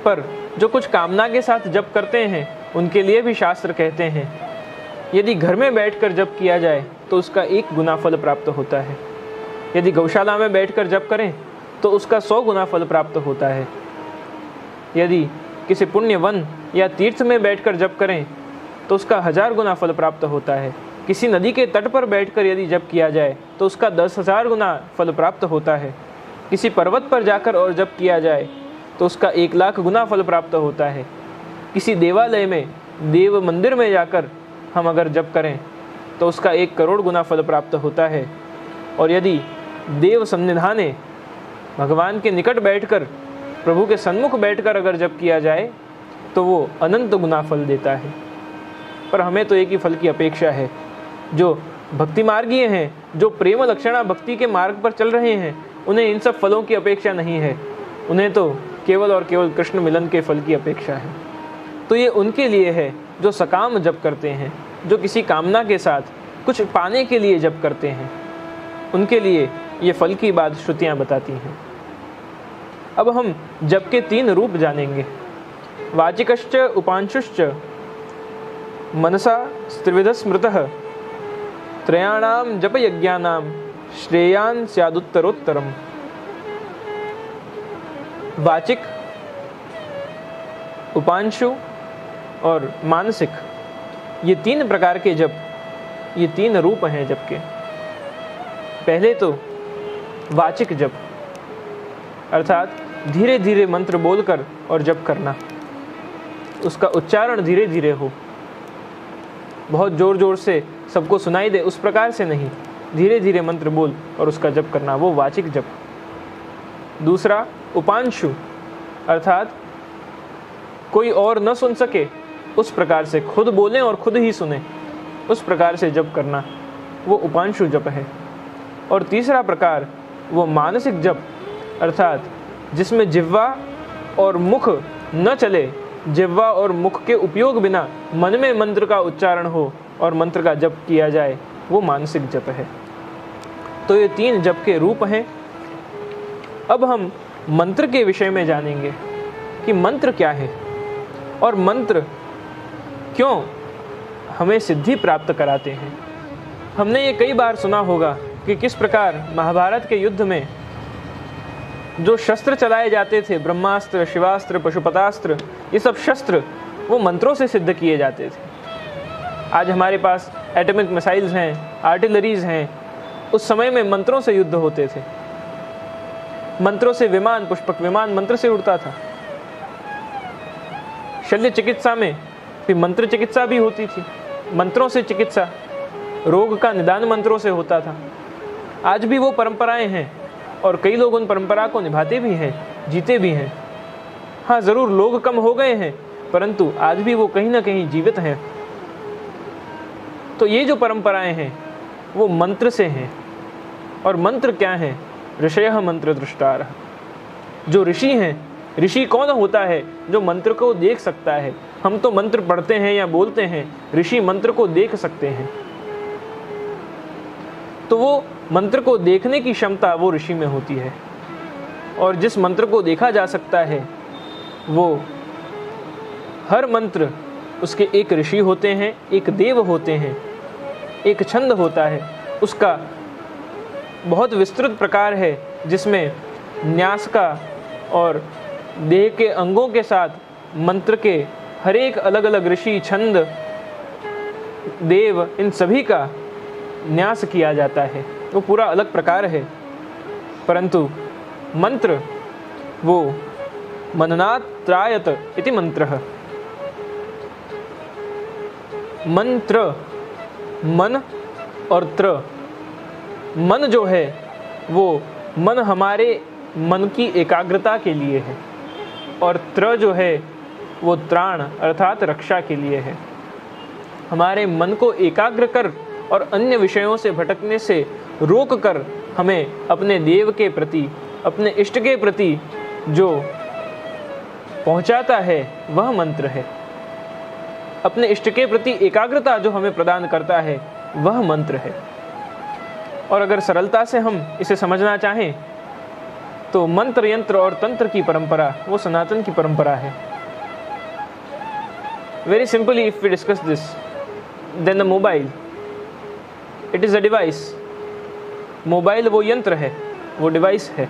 पर जो कुछ कामना के साथ जप करते हैं, उनके लिए भी शास्त्र कहते हैं यदि घर में बैठकर जप किया जाए तो उसका 1 गुना फल प्राप्त होता है। यदि गौशाला में बैठकर जप करें तो उसका 100 गुना फल प्राप्त होता है। यदि किसी पुण्य वन या तीर्थ में बैठकर जप करें तो उसका 1000 गुना फल प्राप्त होता है। किसी नदी के तट पर बैठकर यदि जप किया जाए तो उसका 10,000 गुना फल प्राप्त होता है। किसी पर्वत पर जाकर और जप किया जाए तो उसका 1,00,000 गुना फल प्राप्त होता है। किसी देवालय में, देव मंदिर में जाकर हम अगर जप करें तो उसका 1 करोड़ गुना फल प्राप्त होता है। और यदि देव सन्निधाने, भगवान के निकट बैठकर, प्रभु के सन्मुख बैठकर अगर जप किया जाए तो वो अनंत गुना फल देता है। पर हमें तो एक ही फल की अपेक्षा है। जो भक्ति मार्गीय हैं, जो प्रेम लक्षणा भक्ति के मार्ग पर चल रहे हैं, उन्हें इन सब फलों की अपेक्षा नहीं है। उन्हें तो केवल और केवल कृष्ण मिलन के फल की अपेक्षा है। तो ये उनके लिए है जो सकाम जप करते हैं, जो किसी कामना के साथ कुछ पाने के लिए जप करते हैं, उनके लिए ये फल की बात श्रुतियाँ बताती हैं। अब हम जप के 3 रूप जानेंगे। वाचिकश्च उपांशुश्च मनसा त्रिविध स्मृतः त्रयाणाम जप यज्ञानाम श्रेयान स्यादुत्तरोत्तरम। वाचिक, उपांशु और मानसिक, ये 3 प्रकार के जप, ये 3 रूप हैं जप के। पहले तो वाचिक जप, अर्थात धीरे धीरे मंत्र बोलकर और जप करना, उसका उच्चारण धीरे धीरे हो, बहुत जोर जोर से सबको सुनाई दे उस प्रकार से नहीं, धीरे धीरे मंत्र बोल और उसका जप करना, वो वाचिक जप। दूसरा उपांशु, अर्थात कोई और न सुन सके उस प्रकार से खुद बोलें और खुद ही सुने, उस प्रकार से जप करना, वो उपांशु जप है। और तीसरा प्रकार वो मानसिक जप, अर्थात जिसमें जिह्वा और मुख न चले, जिह्वा और मुख के उपयोग बिना मन में मंत्र का उच्चारण हो और मंत्र का जप किया जाए, वो मानसिक जप है। तो ये 3 जप के रूप हैं। अब हम मंत्र के विषय में जानेंगे कि मंत्र क्या है और मंत्र क्यों हमें सिद्धि प्राप्त कराते हैं। हमने ये कई बार सुना होगा कि किस प्रकार महाभारत के युद्ध में जो शस्त्र चलाए जाते थे, ब्रह्मास्त्र, शिवास्त्र, पशुपतास्त्र, ये सब शस्त्र वो मंत्रों से सिद्ध किए जाते थे। आज हमारे पास एटॉमिक मिसाइल्स हैं, आर्टिलरीज हैं, उस समय में मंत्रों से युद्ध होते थे। मंत्रों से विमान, पुष्पक विमान मंत्र से उड़ता था। शल्य चिकित्सा में भी मंत्र चिकित्सा भी होती थी, मंत्रों से चिकित्सा, रोग का निदान मंत्रों से होता था। आज भी वो परंपराएं हैं और कई लोग उन परंपरा को निभाते भी हैं, जीते भी हैं। हाँ, ज़रूर लोग कम हो गए हैं, परंतु आज भी वो कहीं ना कहीं जीवित हैं। तो ये जो परंपराएं हैं वो मंत्र से हैं। और मंत्र क्या हैं? ऋषयः मंत्र दृष्टारः। जो ऋषि हैं, ऋषि कौन होता है? जो मंत्र को देख सकता है। हम तो मंत्र पढ़ते हैं या बोलते हैं, ऋषि मंत्र को देख सकते हैं। तो वो मंत्र को देखने की क्षमता वो ऋषि में होती है। और जिस मंत्र को देखा जा सकता है वो हर मंत्र, उसके एक ऋषि होते हैं, एक देव होते हैं, एक छंद होता है, उसका बहुत विस्तृत प्रकार है जिसमें न्यास का और देह के अंगों के साथ मंत्र के हर एक अलग अलग ऋषि, छंद, देव, इन सभी का न्यास किया जाता है। वो पूरा अलग प्रकार है। परंतु मंत्र वो मननात् त्रायत इति मंत्रः। मंत्र, मन और त्र। मन जो है वो मन हमारे मन की एकाग्रता के लिए है, और त्र जो है वो त्राण अर्थात रक्षा के लिए है। हमारे मन को एकाग्र कर और अन्य विषयों से भटकने से रोक कर हमें अपने देव के प्रति, अपने इष्ट के प्रति जो पहुंचाता है वह मंत्र है। अपने इष्ट के प्रति एकाग्रता जो हमें प्रदान करता है वह मंत्र है। और अगर सरलता से हम इसे समझना चाहें तो मंत्र, यंत्र और तंत्र की परंपरा वो सनातन की परंपरा है। Very simply if we discuss this, then the mobile, it is a device. Mobile वो यंत्र है, वो डिवाइस है।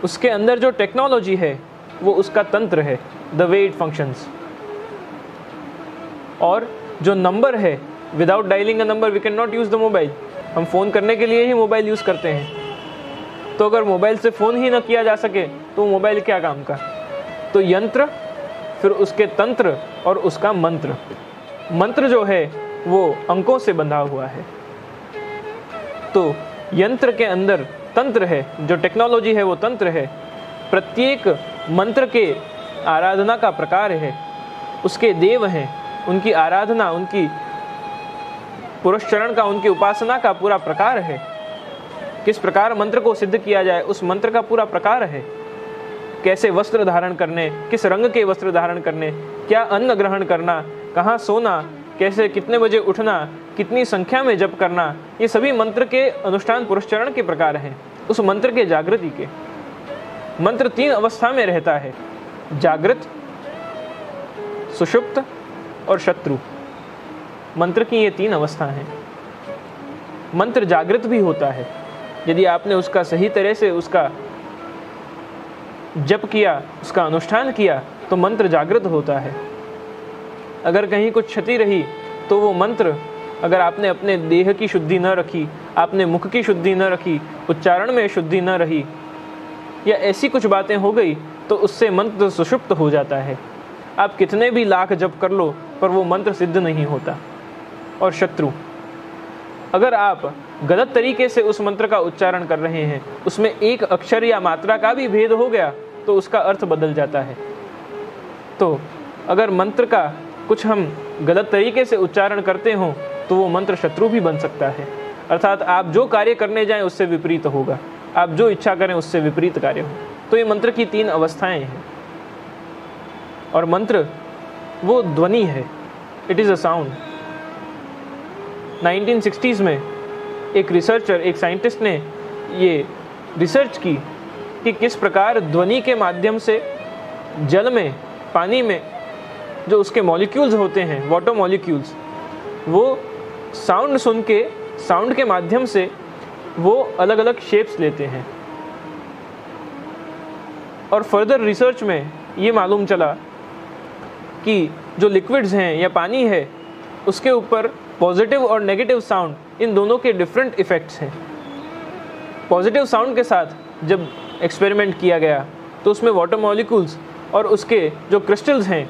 उसके अंदर जो टेक्नोलॉजी है वो उसका तंत्र है, द वे इट फंक्शंस। और जो नंबर है, without dialling a number we can not use the mobile. हम फ़ोन करने के लिए ही मोबाइल यूज़ करते हैं। तो अगर मोबाइल से फ़ोन ही ना किया जा सके तो मोबाइल क्या काम का। तो यंत्र, फिर उसके तंत्र और उसका मंत्र। मंत्र जो है वो अंकों से बंधा हुआ है। तो यंत्र के अंदर तंत्र है, जो टेक्नोलॉजी है वो तंत्र है। प्रत्येक मंत्र के आराधना का प्रकार है, उसके देव हैं, उनकी आराधना, उनकी पुरस्चरण का, उनकी उपासना का पूरा प्रकार है। किस प्रकार मंत्र को सिद्ध किया जाए उस मंत्र का पूरा प्रकार है। कैसे वस्त्र धारण करने, किस रंग के वस्त्र धारण करने, क्या अन्न ग्रहण करना, कहाँ सोना, कैसे कितने बजे उठना, कितनी संख्या में जप करना, ये सभी मंत्र के अनुष्ठान पुरस्चरण के प्रकार हैं, उस मंत्र के जागृति के। मंत्र 3 अवस्था में रहता है, जागृत, सुषुप्त और शत्रु। मंत्र की ये 3 अवस्था हैं। मंत्र जागृत भी होता है, यदि आपने उसका सही तरह से उसका जप किया, उसका अनुष्ठान किया तो मंत्र जागृत होता है। अगर कहीं कुछ क्षति रही तो वो मंत्र, अगर आपने अपने देह की शुद्धि न रखी, आपने मुख की शुद्धि न रखी, उच्चारण में शुद्धि न रही, या ऐसी कुछ बातें हो गई तो उससे मंत्र सुषुप्त हो जाता है। आप कितने भी लाख जप कर लो पर वो मंत्र सिद्ध नहीं होता। और शत्रु, अगर आप गलत तरीके से उस मंत्र का उच्चारण कर रहे हैं, उसमें एक अक्षर या मात्रा का भी भेद हो गया तो उसका अर्थ बदल जाता है। तो अगर मंत्र का कुछ हम गलत तरीके से उच्चारण करते हों तो वो मंत्र शत्रु भी बन सकता है। अर्थात आप जो कार्य करने जाएं उससे विपरीत होगा, आप जो इच्छा करें उससे विपरीत कार्य हो। तो ये मंत्र की 3 अवस्थाएं हैं। और मंत्र वो ध्वनि है, it is a sound. 1960s में एक रिसर्चर, एक साइंटिस्ट ने ये रिसर्च की कि किस प्रकार ध्वनि के माध्यम से जल में, पानी में जो उसके मॉलिक्यूल्स होते हैं, वाटर मॉलिक्यूल्स, वो साउंड सुन के, साउंड के माध्यम से वो अलग अलग शेप्स लेते हैं। और फर्दर रिसर्च में ये मालूम चला कि जो लिक्विड्स हैं या पानी है, उसके ऊपर पॉजिटिव और नेगेटिव साउंड, इन दोनों के डिफरेंट इफ़ेक्ट्स हैं। पॉजिटिव साउंड के साथ जब एक्सपेरिमेंट किया गया तो उसमें वाटर मॉलिक्यूल्स और उसके जो क्रिस्टल्स हैं,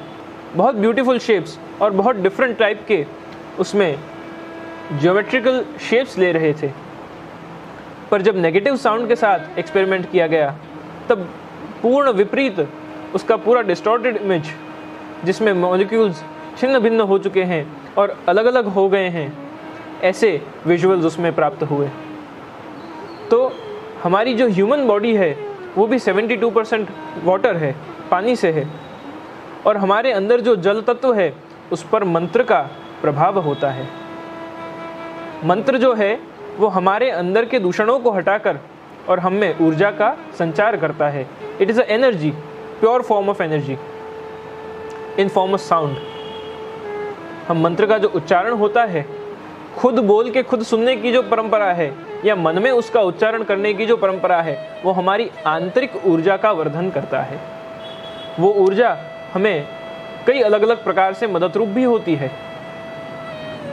बहुत ब्यूटीफुल शेप्स और बहुत डिफरेंट टाइप के उसमें ज्योमेट्रिकल शेप्स ले रहे थे। पर जब नेगेटिव साउंड के साथ एक्सपेरिमेंट किया गया तब पूर्ण विपरीत, उसका पूरा डिस्टॉर्टेड इमेज, जिसमें मॉलिक्यूल्स छिन्न भिन्न हो चुके हैं और अलग अलग हो गए हैं, ऐसे विजुअल्स उसमें प्राप्त हुए। तो हमारी जो ह्यूमन बॉडी है वो भी 72% वाटर है, पानी से है। और हमारे अंदर जो जल तत्व है उस पर मंत्र का प्रभाव होता है। मंत्र जो है वो हमारे अंदर के दूषणों को हटाकर और हम में ऊर्जा का संचार करता है। It is a energy, pure form of energy in form of sound. हम मंत्र का जो उच्चारण होता है, खुद बोल के खुद सुनने की जो परंपरा है या मन में उसका उच्चारण करने की जो परंपरा है, वो हमारी आंतरिक ऊर्जा का वर्धन करता है। वो ऊर्जा हमें कई अलग अलग प्रकार से मदद रूप भी होती है।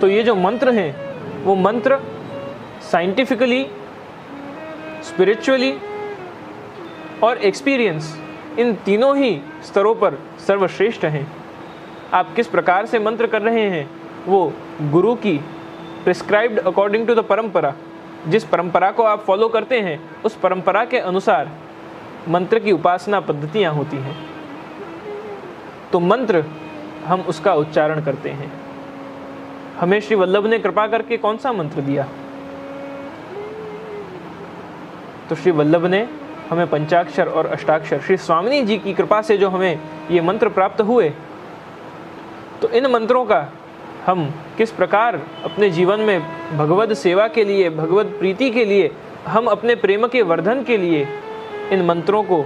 तो ये जो मंत्र हैं, वो मंत्र साइंटिफिकली, स्पिरिचुअली और एक्सपीरियंस, इन तीनों ही स्तरों पर सर्वश्रेष्ठ हैं। आप किस प्रकार से मंत्र कर रहे हैं वो गुरु की प्रिस्क्राइब्ड अकॉर्डिंग टू द परंपरा, जिस परंपरा को आप फॉलो करते हैं उस परंपरा के अनुसार मंत्र की उपासना पद्धतियाँ होती हैं। तो मंत्र हम उसका उच्चारण करते हैं। हमें श्री वल्लभ ने कृपा करके कौन सा मंत्र दिया? तो श्री वल्लभ ने हमें पंचाक्षर और अष्टाक्षर, श्री स्वामिनी जी की कृपा से जो हमें ये मंत्र प्राप्त हुए, तो इन मंत्रों का हम किस प्रकार अपने जीवन में भगवद सेवा के लिए, भगवद प्रीति के लिए, हम अपने प्रेम के वर्धन के लिए इन मंत्रों को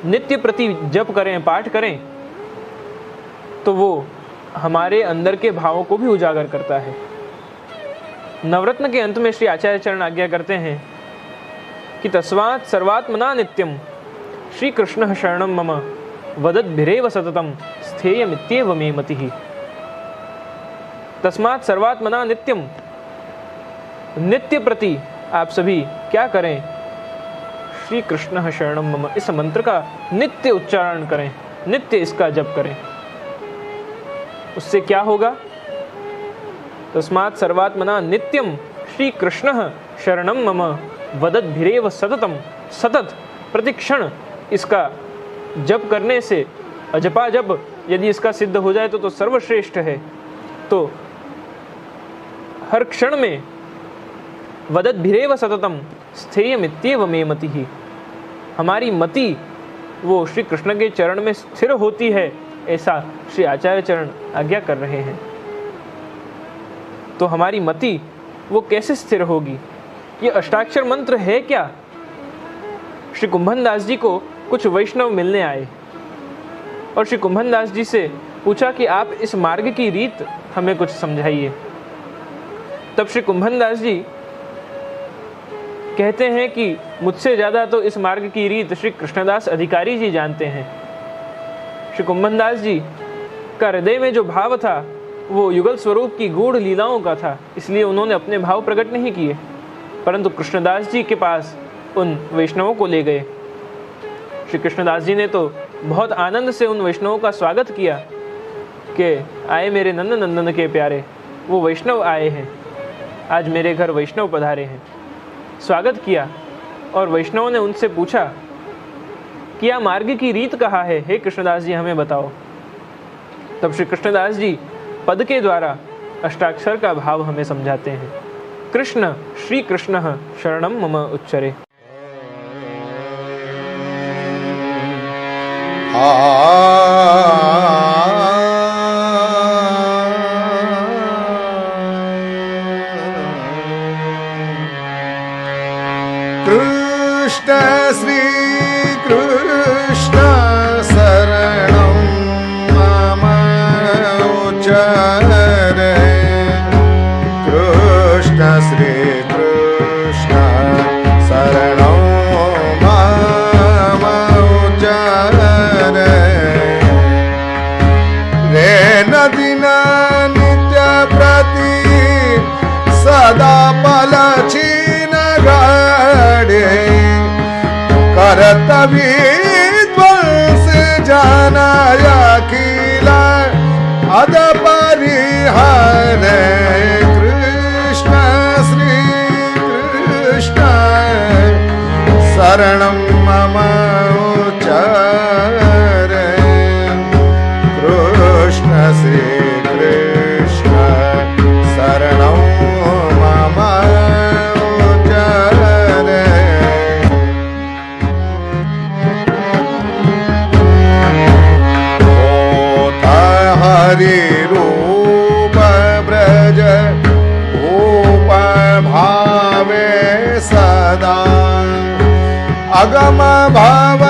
नित्य प्रति जप करें, पाठ करें, तो वो हमारे अंदर के भावों को भी उजागर करता है। नवरत्न के अंत में श्री आचार्य चरण आज्ञा करते हैं कि तस्मात् सर्वात्मना नित्यम श्री कृष्ण शरणम मम वदद्भिरेव सततम स्थेयमित्येव मे मतिः। तस्मात् सर्वात्मना नित्यम, नित्य प्रति आप सभी क्या करें? श्री कृष्ण शरणम मम, इस मंत्र का नित्य उच्चारण करें, नित्य इसका जप करें। उससे क्या होगा? तस्मात् सर्वात्मना नित्यम श्री कृष्ण शरणम मम वदद्भिरेव सततम, सतत प्रतिक्षण इसका जप करने से, अजपा जप यदि इसका सिद्ध हो जाए तो सर्वश्रेष्ठ है। तो हर क्षण में वदद्भिरेव सततम स्थेयमित्येव मे मतिः, हमारी मति वो श्री कृष्ण के चरण में स्थिर होती है, ऐसा श्री आचार्य चरण आज्ञा कर रहे हैं। तो हमारी मति वो कैसे स्थिर होगी? ये अष्टाक्षर मंत्र है क्या? श्री कुंभन दास जी को कुछ वैष्णव मिलने आए और श्री कुंभन दास जी से पूछा कि आप इस मार्ग की रीत हमें कुछ समझाइए। तब श्री कुंभन दास जी कहते हैं कि मुझसे ज़्यादा तो इस मार्ग की रीत श्री कृष्णदास अधिकारी जी जानते हैं। श्री कुंभन दास जी का हृदय में जो भाव था वो युगल स्वरूप की गूढ़ लीलाओं का था, इसलिए उन्होंने अपने भाव प्रकट नहीं किए, परंतु कृष्णदास जी के पास उन वैष्णवों को ले गए। श्री कृष्णदास जी ने तो बहुत आनंद से उन वैष्णवों का स्वागत किया कि आए मेरे नंद नंदन के प्यारे, वो वैष्णव आए हैं, आज मेरे घर वैष्णव पधारे हैं। स्वागत किया और वैष्णवों ने उनसे पूछा कि यह मार्ग की रीत कहाँ है, हे कृष्णदास जी हमें बताओ। तब श्री कृष्णदास जी पद के द्वारा अष्टाक्षर का भाव हमें समझाते हैं। कृष्ण श्री कृष्ण शरणम मम उच्चरे। कृष्ण श्री कृष्ण शरणं मम उच्चरे। कृष्ण श्री कृष्ण शरणं मम उच्चरे। रे नदीन नित्य प्रति सदा पलछिन गाड़े। करत विध्वंस जनाय अखिल अद परिहरे। कृष्ण श्री कृष्ण शरणं मम उच्चरे। कृष्ण श्री कृष्ण शरणं मम उच्चरे। हरि रूप ब्रज भूप भावे सदा। अगम भव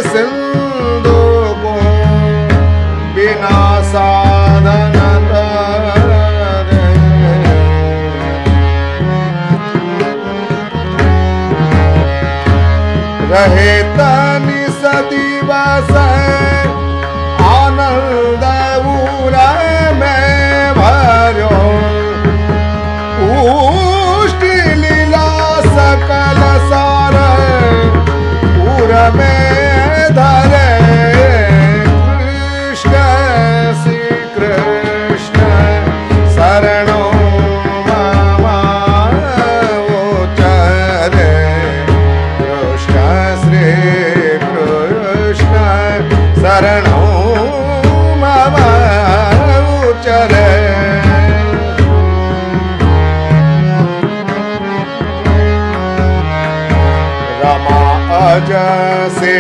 सिंधु को बिना साधन तरे। रहे तनि सदिवस आनंद में भरो। पुष्टि लीला सकल सार पूर में धरे। कृष्ण श्री कृष्ण जसे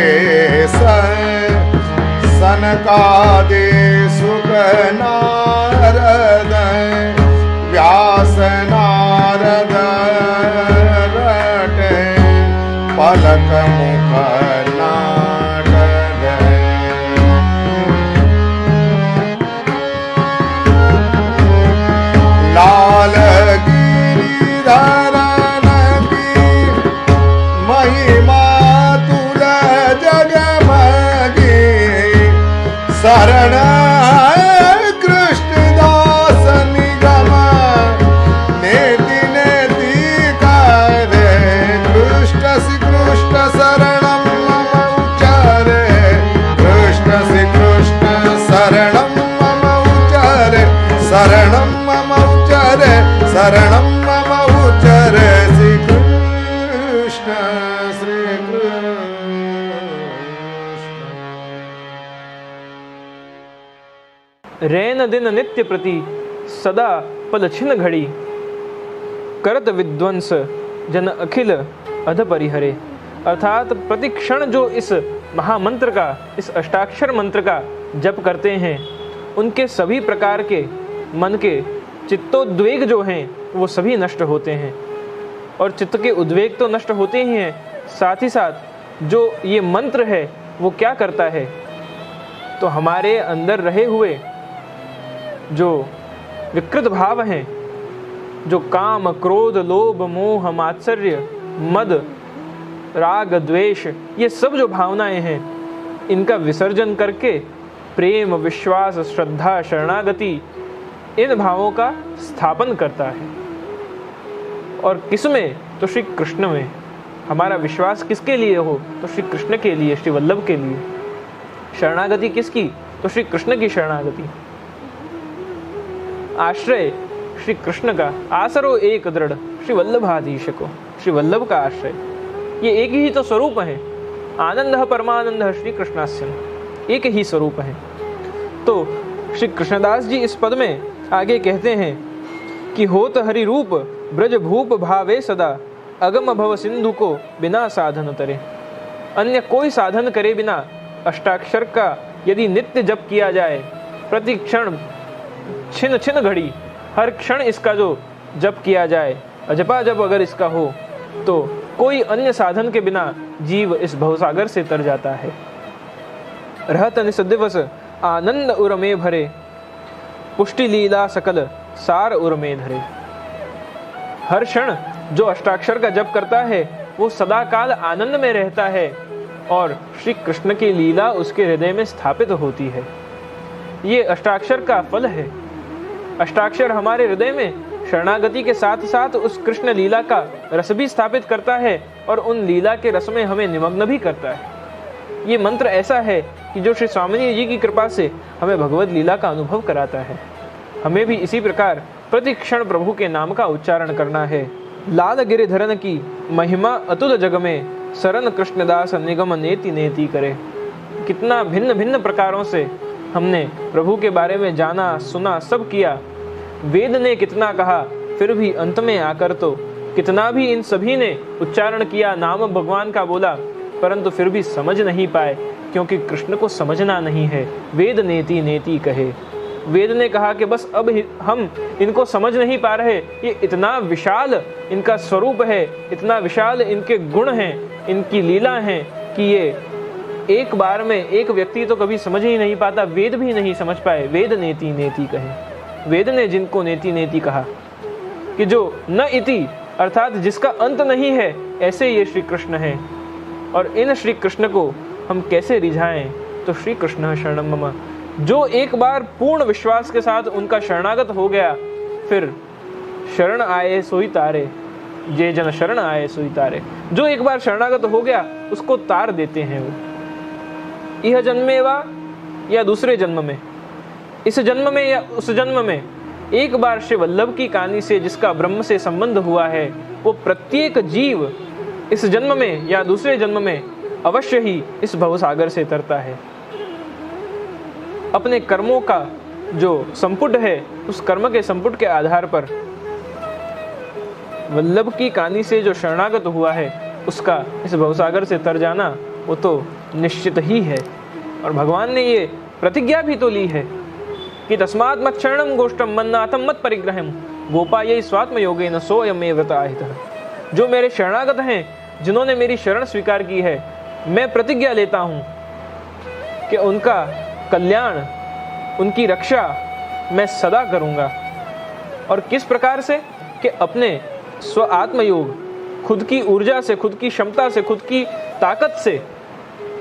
सनकादि सुख नारद व्यास नारद रटे पलक मुख नाटक लाल गिरिधर शरण कृष्णदास निगम नेति नेति करे कृष्ण श्री कृष्ण शरणं मम उच्चारे कृष्ण श्री कृष्ण शरणं मम उच्चारे शरणं मम उच्चारे शरणं मम उच्चारे श्री कृष्ण श्री कृष्ण रैन दिन नित्य प्रति सदा पल छिन घड़ी करत विध्वंस जन अखिल अध परिहरे। अर्थात प्रतिक्षण जो इस महामंत्र का, इस अष्टाक्षर मंत्र का जप करते हैं, उनके सभी प्रकार के मन के चित्तोद्वेग जो हैं वो सभी नष्ट होते हैं। और चित्त के उद्वेग तो नष्ट होते ही हैं, साथ ही साथ जो ये मंत्र है वो क्या करता है, तो हमारे अंदर रहे हुए जो विकृत भाव हैं, जो काम क्रोध लोभ मोह मात्सर्य मद राग द्वेष, ये सब जो भावनाएं हैं, इनका विसर्जन करके प्रेम विश्वास श्रद्धा शरणागति इन भावों का स्थापन करता है। और किसमें? तो श्री कृष्ण में। हमारा विश्वास किसके लिए हो? तो श्री कृष्ण के लिए, श्री वल्लभ के लिए। शरणागति किसकी? तो श्री कृष्ण की शरणागति। आश्रय श्री कृष्ण का, आसरो एक दृढ़ श्री वल्लभाधीश को, श्री वल्लभ का आश्रय। ये एक ही तो स्वरूप है। आनंद परमानंद श्री कृष्णास्यम, एक ही स्वरूप है। तो श्री कृष्णदास जी इस पद में आगे कहते हैं कि होत हरि रूप ब्रज भूप भावे सदा अगम भव सिंधु को बिना साधन तरे। अन्य कोई साधन करे बिना अष्टाक्षर का यदि नित्य जप किया जाए, प्रति क्षण छिन छिन घड़ी हर क्षण इसका जो जप किया जाए, अजपा जप अगर इसका हो, तो कोई अन्य साधन के बिना जीव इस भवसागर से तर जाता है। रहत निस दिवस आनंद उर्मे भरे पुष्टि लीला सकल सार उर्मे धरे। हर क्षण जो अष्टाक्षर का जप करता है वो सदा काल आनंद में रहता है और श्री कृष्ण की लीला उसके हृदय में स्थापित होती है। ये अष्टाक्षर का फल है। अष्टाक्षर हमारे हृदय में शरणागति के साथ साथ उस कृष्ण लीला का रस भी स्थापित करता है और उन लीला के रस में हमें निमग्न भी करता है। ये मंत्र ऐसा है कि जो श्री स्वामी जी की कृपा से हमें भगवत लीला का अनुभव कराता है। हमें भी इसी प्रकार प्रतिक्षण प्रभु के नाम का उच्चारण करना है। लाल गिरिधरन की महिमा अतुल जग में शरण कृष्णदास निगम नेति नेति करे। कितना भिन्न भिन्न प्रकारों से हमने प्रभु के बारे में जाना सुना सब किया। वेद ने कितना कहा, फिर भी अंत में आकर तो कितना भी इन सभी ने उच्चारण किया, नाम भगवान का बोला, परंतु फिर भी समझ नहीं पाए, क्योंकि कृष्ण को समझना नहीं है। वेद नेति नेति कहे। वेद ने कहा कि बस अब हम इनको समझ नहीं पा रहे, ये इतना विशाल इनका स्वरूप है, इतना विशाल इनके गुण हैं, इनकी लीला हैं कि ये एक बार में एक व्यक्ति तो कभी समझ ही नहीं पाता, वेद भी नहीं समझ पाए। वेद नेति नेति कहे। वेद ने जिनको नेति नेति कहा कि जो न इति अर्थात जिसका अंत नहीं है, ऐसे ये श्री कृष्ण है। और इन श्री कृष्ण को हम कैसे रिझाएं? तो श्री कृष्ण शरणम मम। जो एक बार पूर्ण विश्वास के साथ उनका शरणागत हो गया, फिर शरण आए सोई तारे, जे जन शरण आए सोई तारे। जो एक बार शरणागत हो गया उसको तार देते हैं वो, यह जन्मे वा या दूसरे जन्म में, इस जन्म में या उस जन्म में। एक बार श्री वल्लभ की कहानी से जिसका ब्रह्म से संबंध हुआ है, वो प्रत्येक जीव इस जन्म में या दूसरे जन्म में अवश्य ही इस भवसागर से तरता है। अपने कर्मों का जो संपुट है, उस कर्म के संपुट के आधार पर वल्लभ की कहानी से जो शरणागत हुआ है, उसका इस भवसागर से तर जाना वो तो निश्चित ही है। और भगवान ने ये प्रतिज्ञा भी तो ली है कि तस्मात् मत् शरणं गोष्ठं मन्नाथं मत् परिग्रहं गोपायै स्वात्म योगेन सोऽयमेव व्रताहितः। जो मेरे शरणागत हैं, जिन्होंने मेरी शरण स्वीकार की है, मैं प्रतिज्ञा लेता हूँ कि उनका कल्याण, उनकी रक्षा मैं सदा करूँगा। और किस प्रकार से? कि अपने स्व आत्मयोग, खुद की ऊर्जा से, खुद की क्षमता से, खुद की ताकत से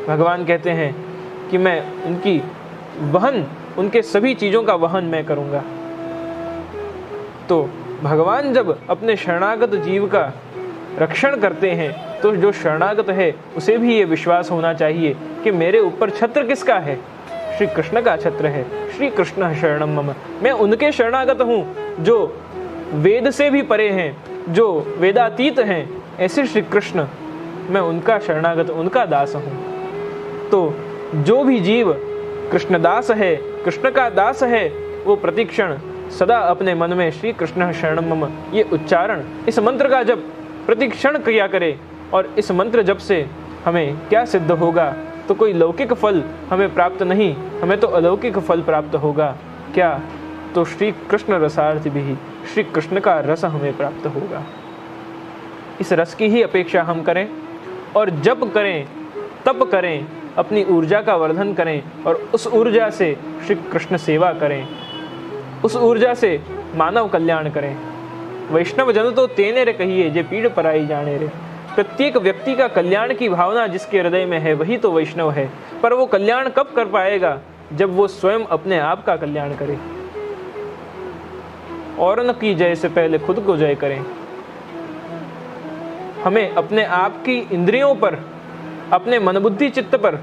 भगवान कहते हैं कि मैं उनकी वहन, उनके सभी चीज़ों का वहन मैं करूँगा। तो भगवान जब अपने शरणागत जीव का रक्षण करते हैं तो जो शरणागत है उसे भी ये विश्वास होना चाहिए कि मेरे ऊपर छत्र किसका है? श्री कृष्ण का छत्र है। श्री कृष्ण शरणम मम, मैं उनके शरणागत हूँ जो वेद से भी परे हैं, जो वेदातीत हैं। ऐसे श्री कृष्ण, मैं उनका शरणागत, उनका दास हूँ। तो जो भी जीव कृष्णदास है, कृष्ण का दास है, वो प्रतिक्षण सदा अपने मन में श्री कृष्ण शरणम मम ये उच्चारण, इस मंत्र का जब प्रतिक्षण किया करे। और इस मंत्र जप से हमें क्या सिद्ध होगा? तो कोई लौकिक फल हमें प्राप्त नहीं, हमें तो अलौकिक फल प्राप्त होगा। क्या? तो श्री कृष्ण रसार्थ भी, श्री कृष्ण का रस हमें प्राप्त होगा। इस रस की ही अपेक्षा हम करें और जप करें, तप करें, अपनी ऊर्जा का वर्धन करें और उस ऊर्जा से श्री कृष्ण सेवा करें, उस ऊर्जा से मानव कल्याण करें। वैष्णव जन तो तेने रे कहिए जे पीड़ पराई जाने रे। प्रत्येक व्यक्ति का कल्याण की भावना जिसके हृदय में है वही तो वैष्णव है। पर वो कल्याण कब कर पाएगा? जब वो स्वयं अपने आप का कल्याण करे। और न की जय से पहले खुद को जय करें। हमें अपने आप की इंद्रियों पर, अपने मन बुद्धि चित्त पर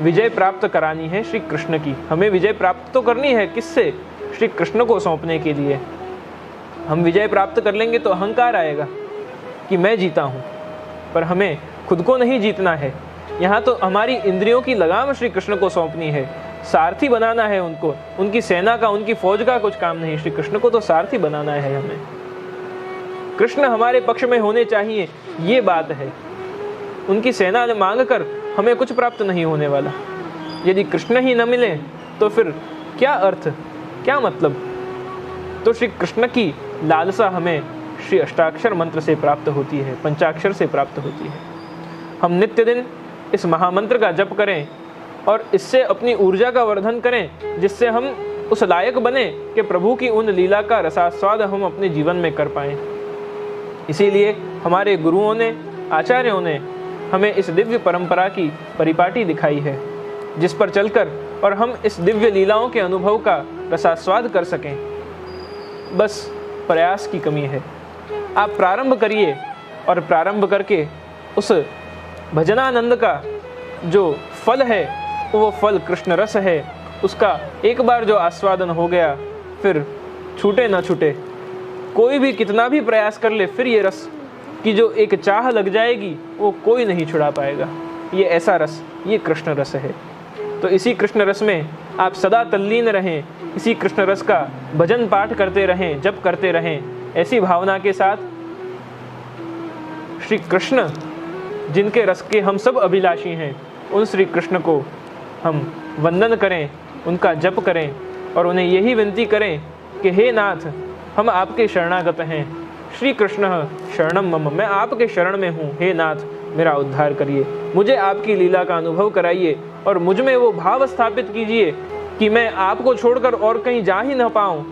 विजय प्राप्त करानी है श्री कृष्ण की। हमें विजय प्राप्त तो करनी है, किससे? श्री कृष्ण को सौंपने के लिए। हम विजय प्राप्त कर लेंगे तो अहंकार आएगा कि मैं जीता हूँ, पर हमें खुद को नहीं जीतना है। यहाँ तो हमारी इंद्रियों की लगाम श्री कृष्ण को सौंपनी है, सारथी बनाना है उनको। उनकी सेना का, उनकी फौज का कुछ काम नहीं, श्री कृष्ण को तो सारथी बनाना है हमें। कृष्ण हमारे पक्ष में होने चाहिए, ये बात है। उनकी सेना मांग कर हमें कुछ प्राप्त नहीं होने वाला। यदि कृष्ण ही न मिले तो फिर क्या अर्थ, क्या मतलब? तो श्री कृष्ण की लालसा हमें श्री अष्टाक्षर मंत्र से प्राप्त होती है, पंचाक्षर से प्राप्त होती है। हम नित्य दिन इस महामंत्र का जप करें और इससे अपनी ऊर्जा का वर्धन करें, जिससे हम उस लायक बने कि प्रभु की उन लीला का रसास्वाद हम अपने जीवन में कर पाएं। इसीलिए हमारे गुरुओं ने, आचार्यों ने हमें इस दिव्य परंपरा की परिपाटी दिखाई है, जिस पर चलकर और हम इस दिव्य लीलाओं के अनुभव का रसास्वाद कर सकें। बस प्रयास की कमी है। आप प्रारंभ करिए और प्रारंभ करके उस भजनानंद का जो फल है, वो फल कृष्ण रस है, उसका एक बार जो आस्वादन हो गया फिर छूटे ना छूटे। कोई भी कितना भी प्रयास कर ले, फिर ये रस की जो एक चाह लग जाएगी वो कोई नहीं छुड़ा पाएगा। ये ऐसा रस, ये कृष्ण रस है। तो इसी कृष्ण रस में आप सदा तल्लीन रहें, इसी कृष्ण रस का भजन पाठ करते रहें, जप करते रहें। ऐसी भावना के साथ श्री कृष्ण जिनके रस के हम सब अभिलाषी हैं, उन श्री कृष्ण को हम वंदन करें, उनका जप करें और उन्हें यही विनती करें कि हे नाथ, हम आपके शरणागत हैं। श्री कृष्ण शरणम मम, मैं आपके शरण में हूँ। हे नाथ, मेरा उद्धार करिए, मुझे आपकी लीला का अनुभव कराइए और मुझ में वो भाव स्थापित कीजिए कि मैं आपको छोड़कर और कहीं जा ही न पाऊँ।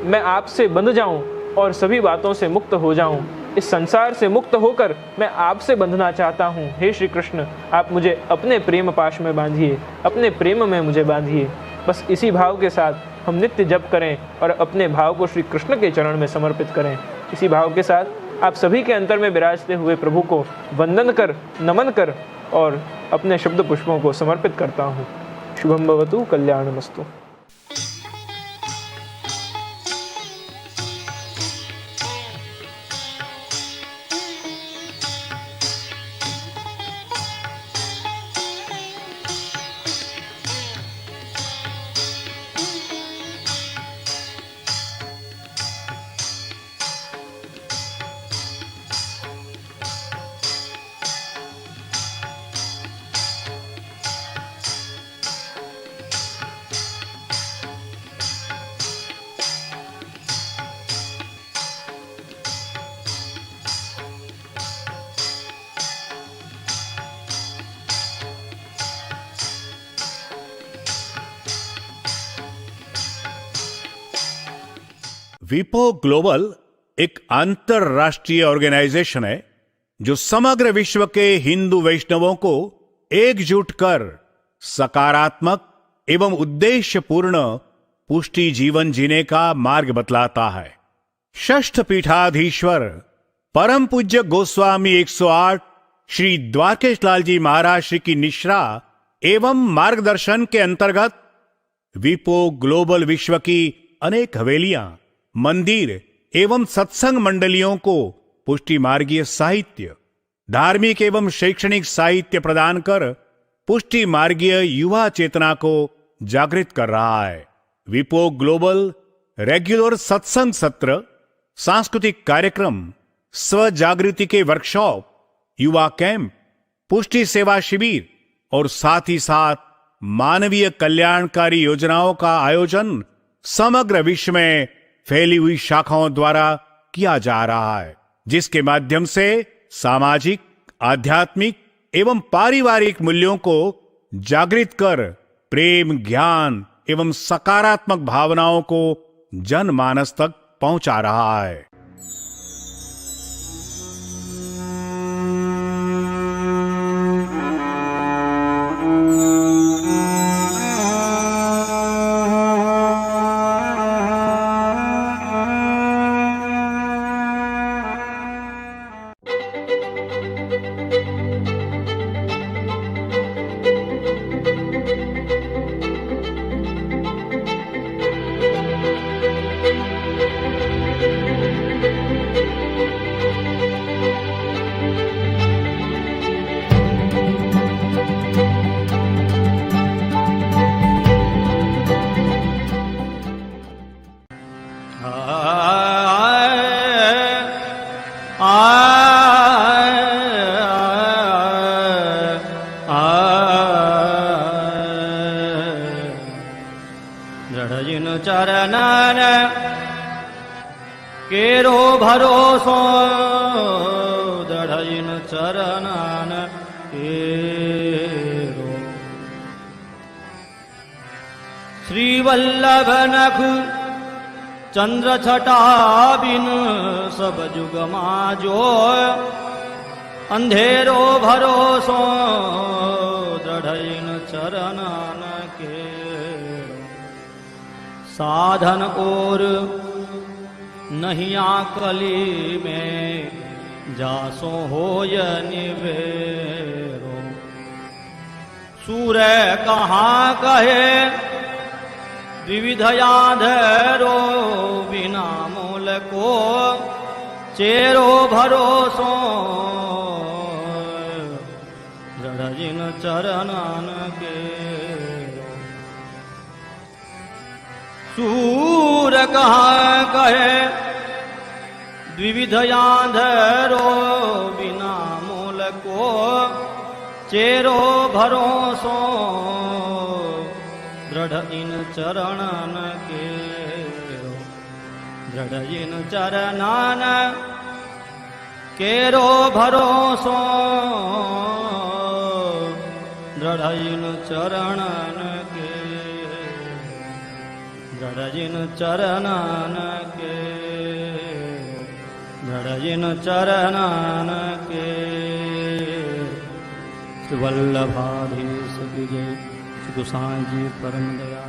मैं आपसे बंध जाऊँ और सभी बातों से मुक्त हो जाऊँ। इस संसार से मुक्त होकर मैं आपसे बंधना चाहता हूँ। हे श्री कृष्ण, आप मुझे अपने प्रेम पाश में बांधिए, अपने प्रेम में मुझे बांधिए। बस इसी भाव के साथ हम नित्य जप करें और अपने भाव को श्री कृष्ण के चरण में समर्पित करें। इसी भाव के साथ आप सभी के अंतर में विराजते हुए प्रभु को वंदन कर, नमन कर और अपने शब्द पुष्पों को समर्पित करता हूँ। शुभम भवतु, कल्याणमस्तु। विपो ग्लोबल एक अंतरराष्ट्रीय ऑर्गेनाइजेशन है जो समग्र विश्व के हिंदू वैष्णवों को एकजुट कर सकारात्मक एवं उद्देश्यपूर्ण पुष्टि जीवन जीने का मार्ग बतलाता है। षष्ठ पीठाधीश्वर परम पूज्य गोस्वामी 108 श्री द्वारकेश लाल जी महाराज श्री की निश्रा एवं मार्गदर्शन के अंतर्गत विपो ग्लोबल विश्व की अनेक हवेलियां, मंदिर एवं सत्संग मंडलियों को पुष्टि मार्गीय साहित्य, धार्मिक एवं शैक्षणिक साहित्य प्रदान कर पुष्टि मार्गीय युवा चेतना को जागृत कर रहा है। विपो ग्लोबल रेगुलर सत्संग सत्र, सांस्कृतिक कार्यक्रम, स्व जागृति के वर्कशॉप, युवा कैंप, पुष्टि सेवा शिविर और साथ ही साथ मानवीय कल्याणकारी योजनाओं का आयोजन समग्र विश्व में फैली हुई शाखाओं द्वारा किया जा रहा है, जिसके माध्यम से सामाजिक, आध्यात्मिक एवं पारिवारिक मूल्यों को जागृत कर प्रेम, ज्ञान एवं सकारात्मक भावनाओं को जनमानस तक पहुंचा रहा है। दृढ़ चरणन केरो भरोसो दृढ़ चरणन केरो श्री वल्लभ नख चंद्र छटा बिन सब जुग माजो अंधेरो भरोसो दृढ़ चरणन के साधन और नहीं आकली में जासो होय निवेरो सूर्य कहाँ कहे विविध याधरो बिना मूल को चेरो भरोसो दृढ़ जिन चरणन के सूर कहाँ कहे द्विविध याधरो बिना मूल को चेरो भरोसो दृढ़ इन चरणन के दृढ़ इन चरणन केरो भरोसो दृढ़ इन चरणन के दृढ़ जिन चरणन के दृढ़ जिन चरणन के श्री वल्लभाधीश विजय श्री गोसाई जी परम दया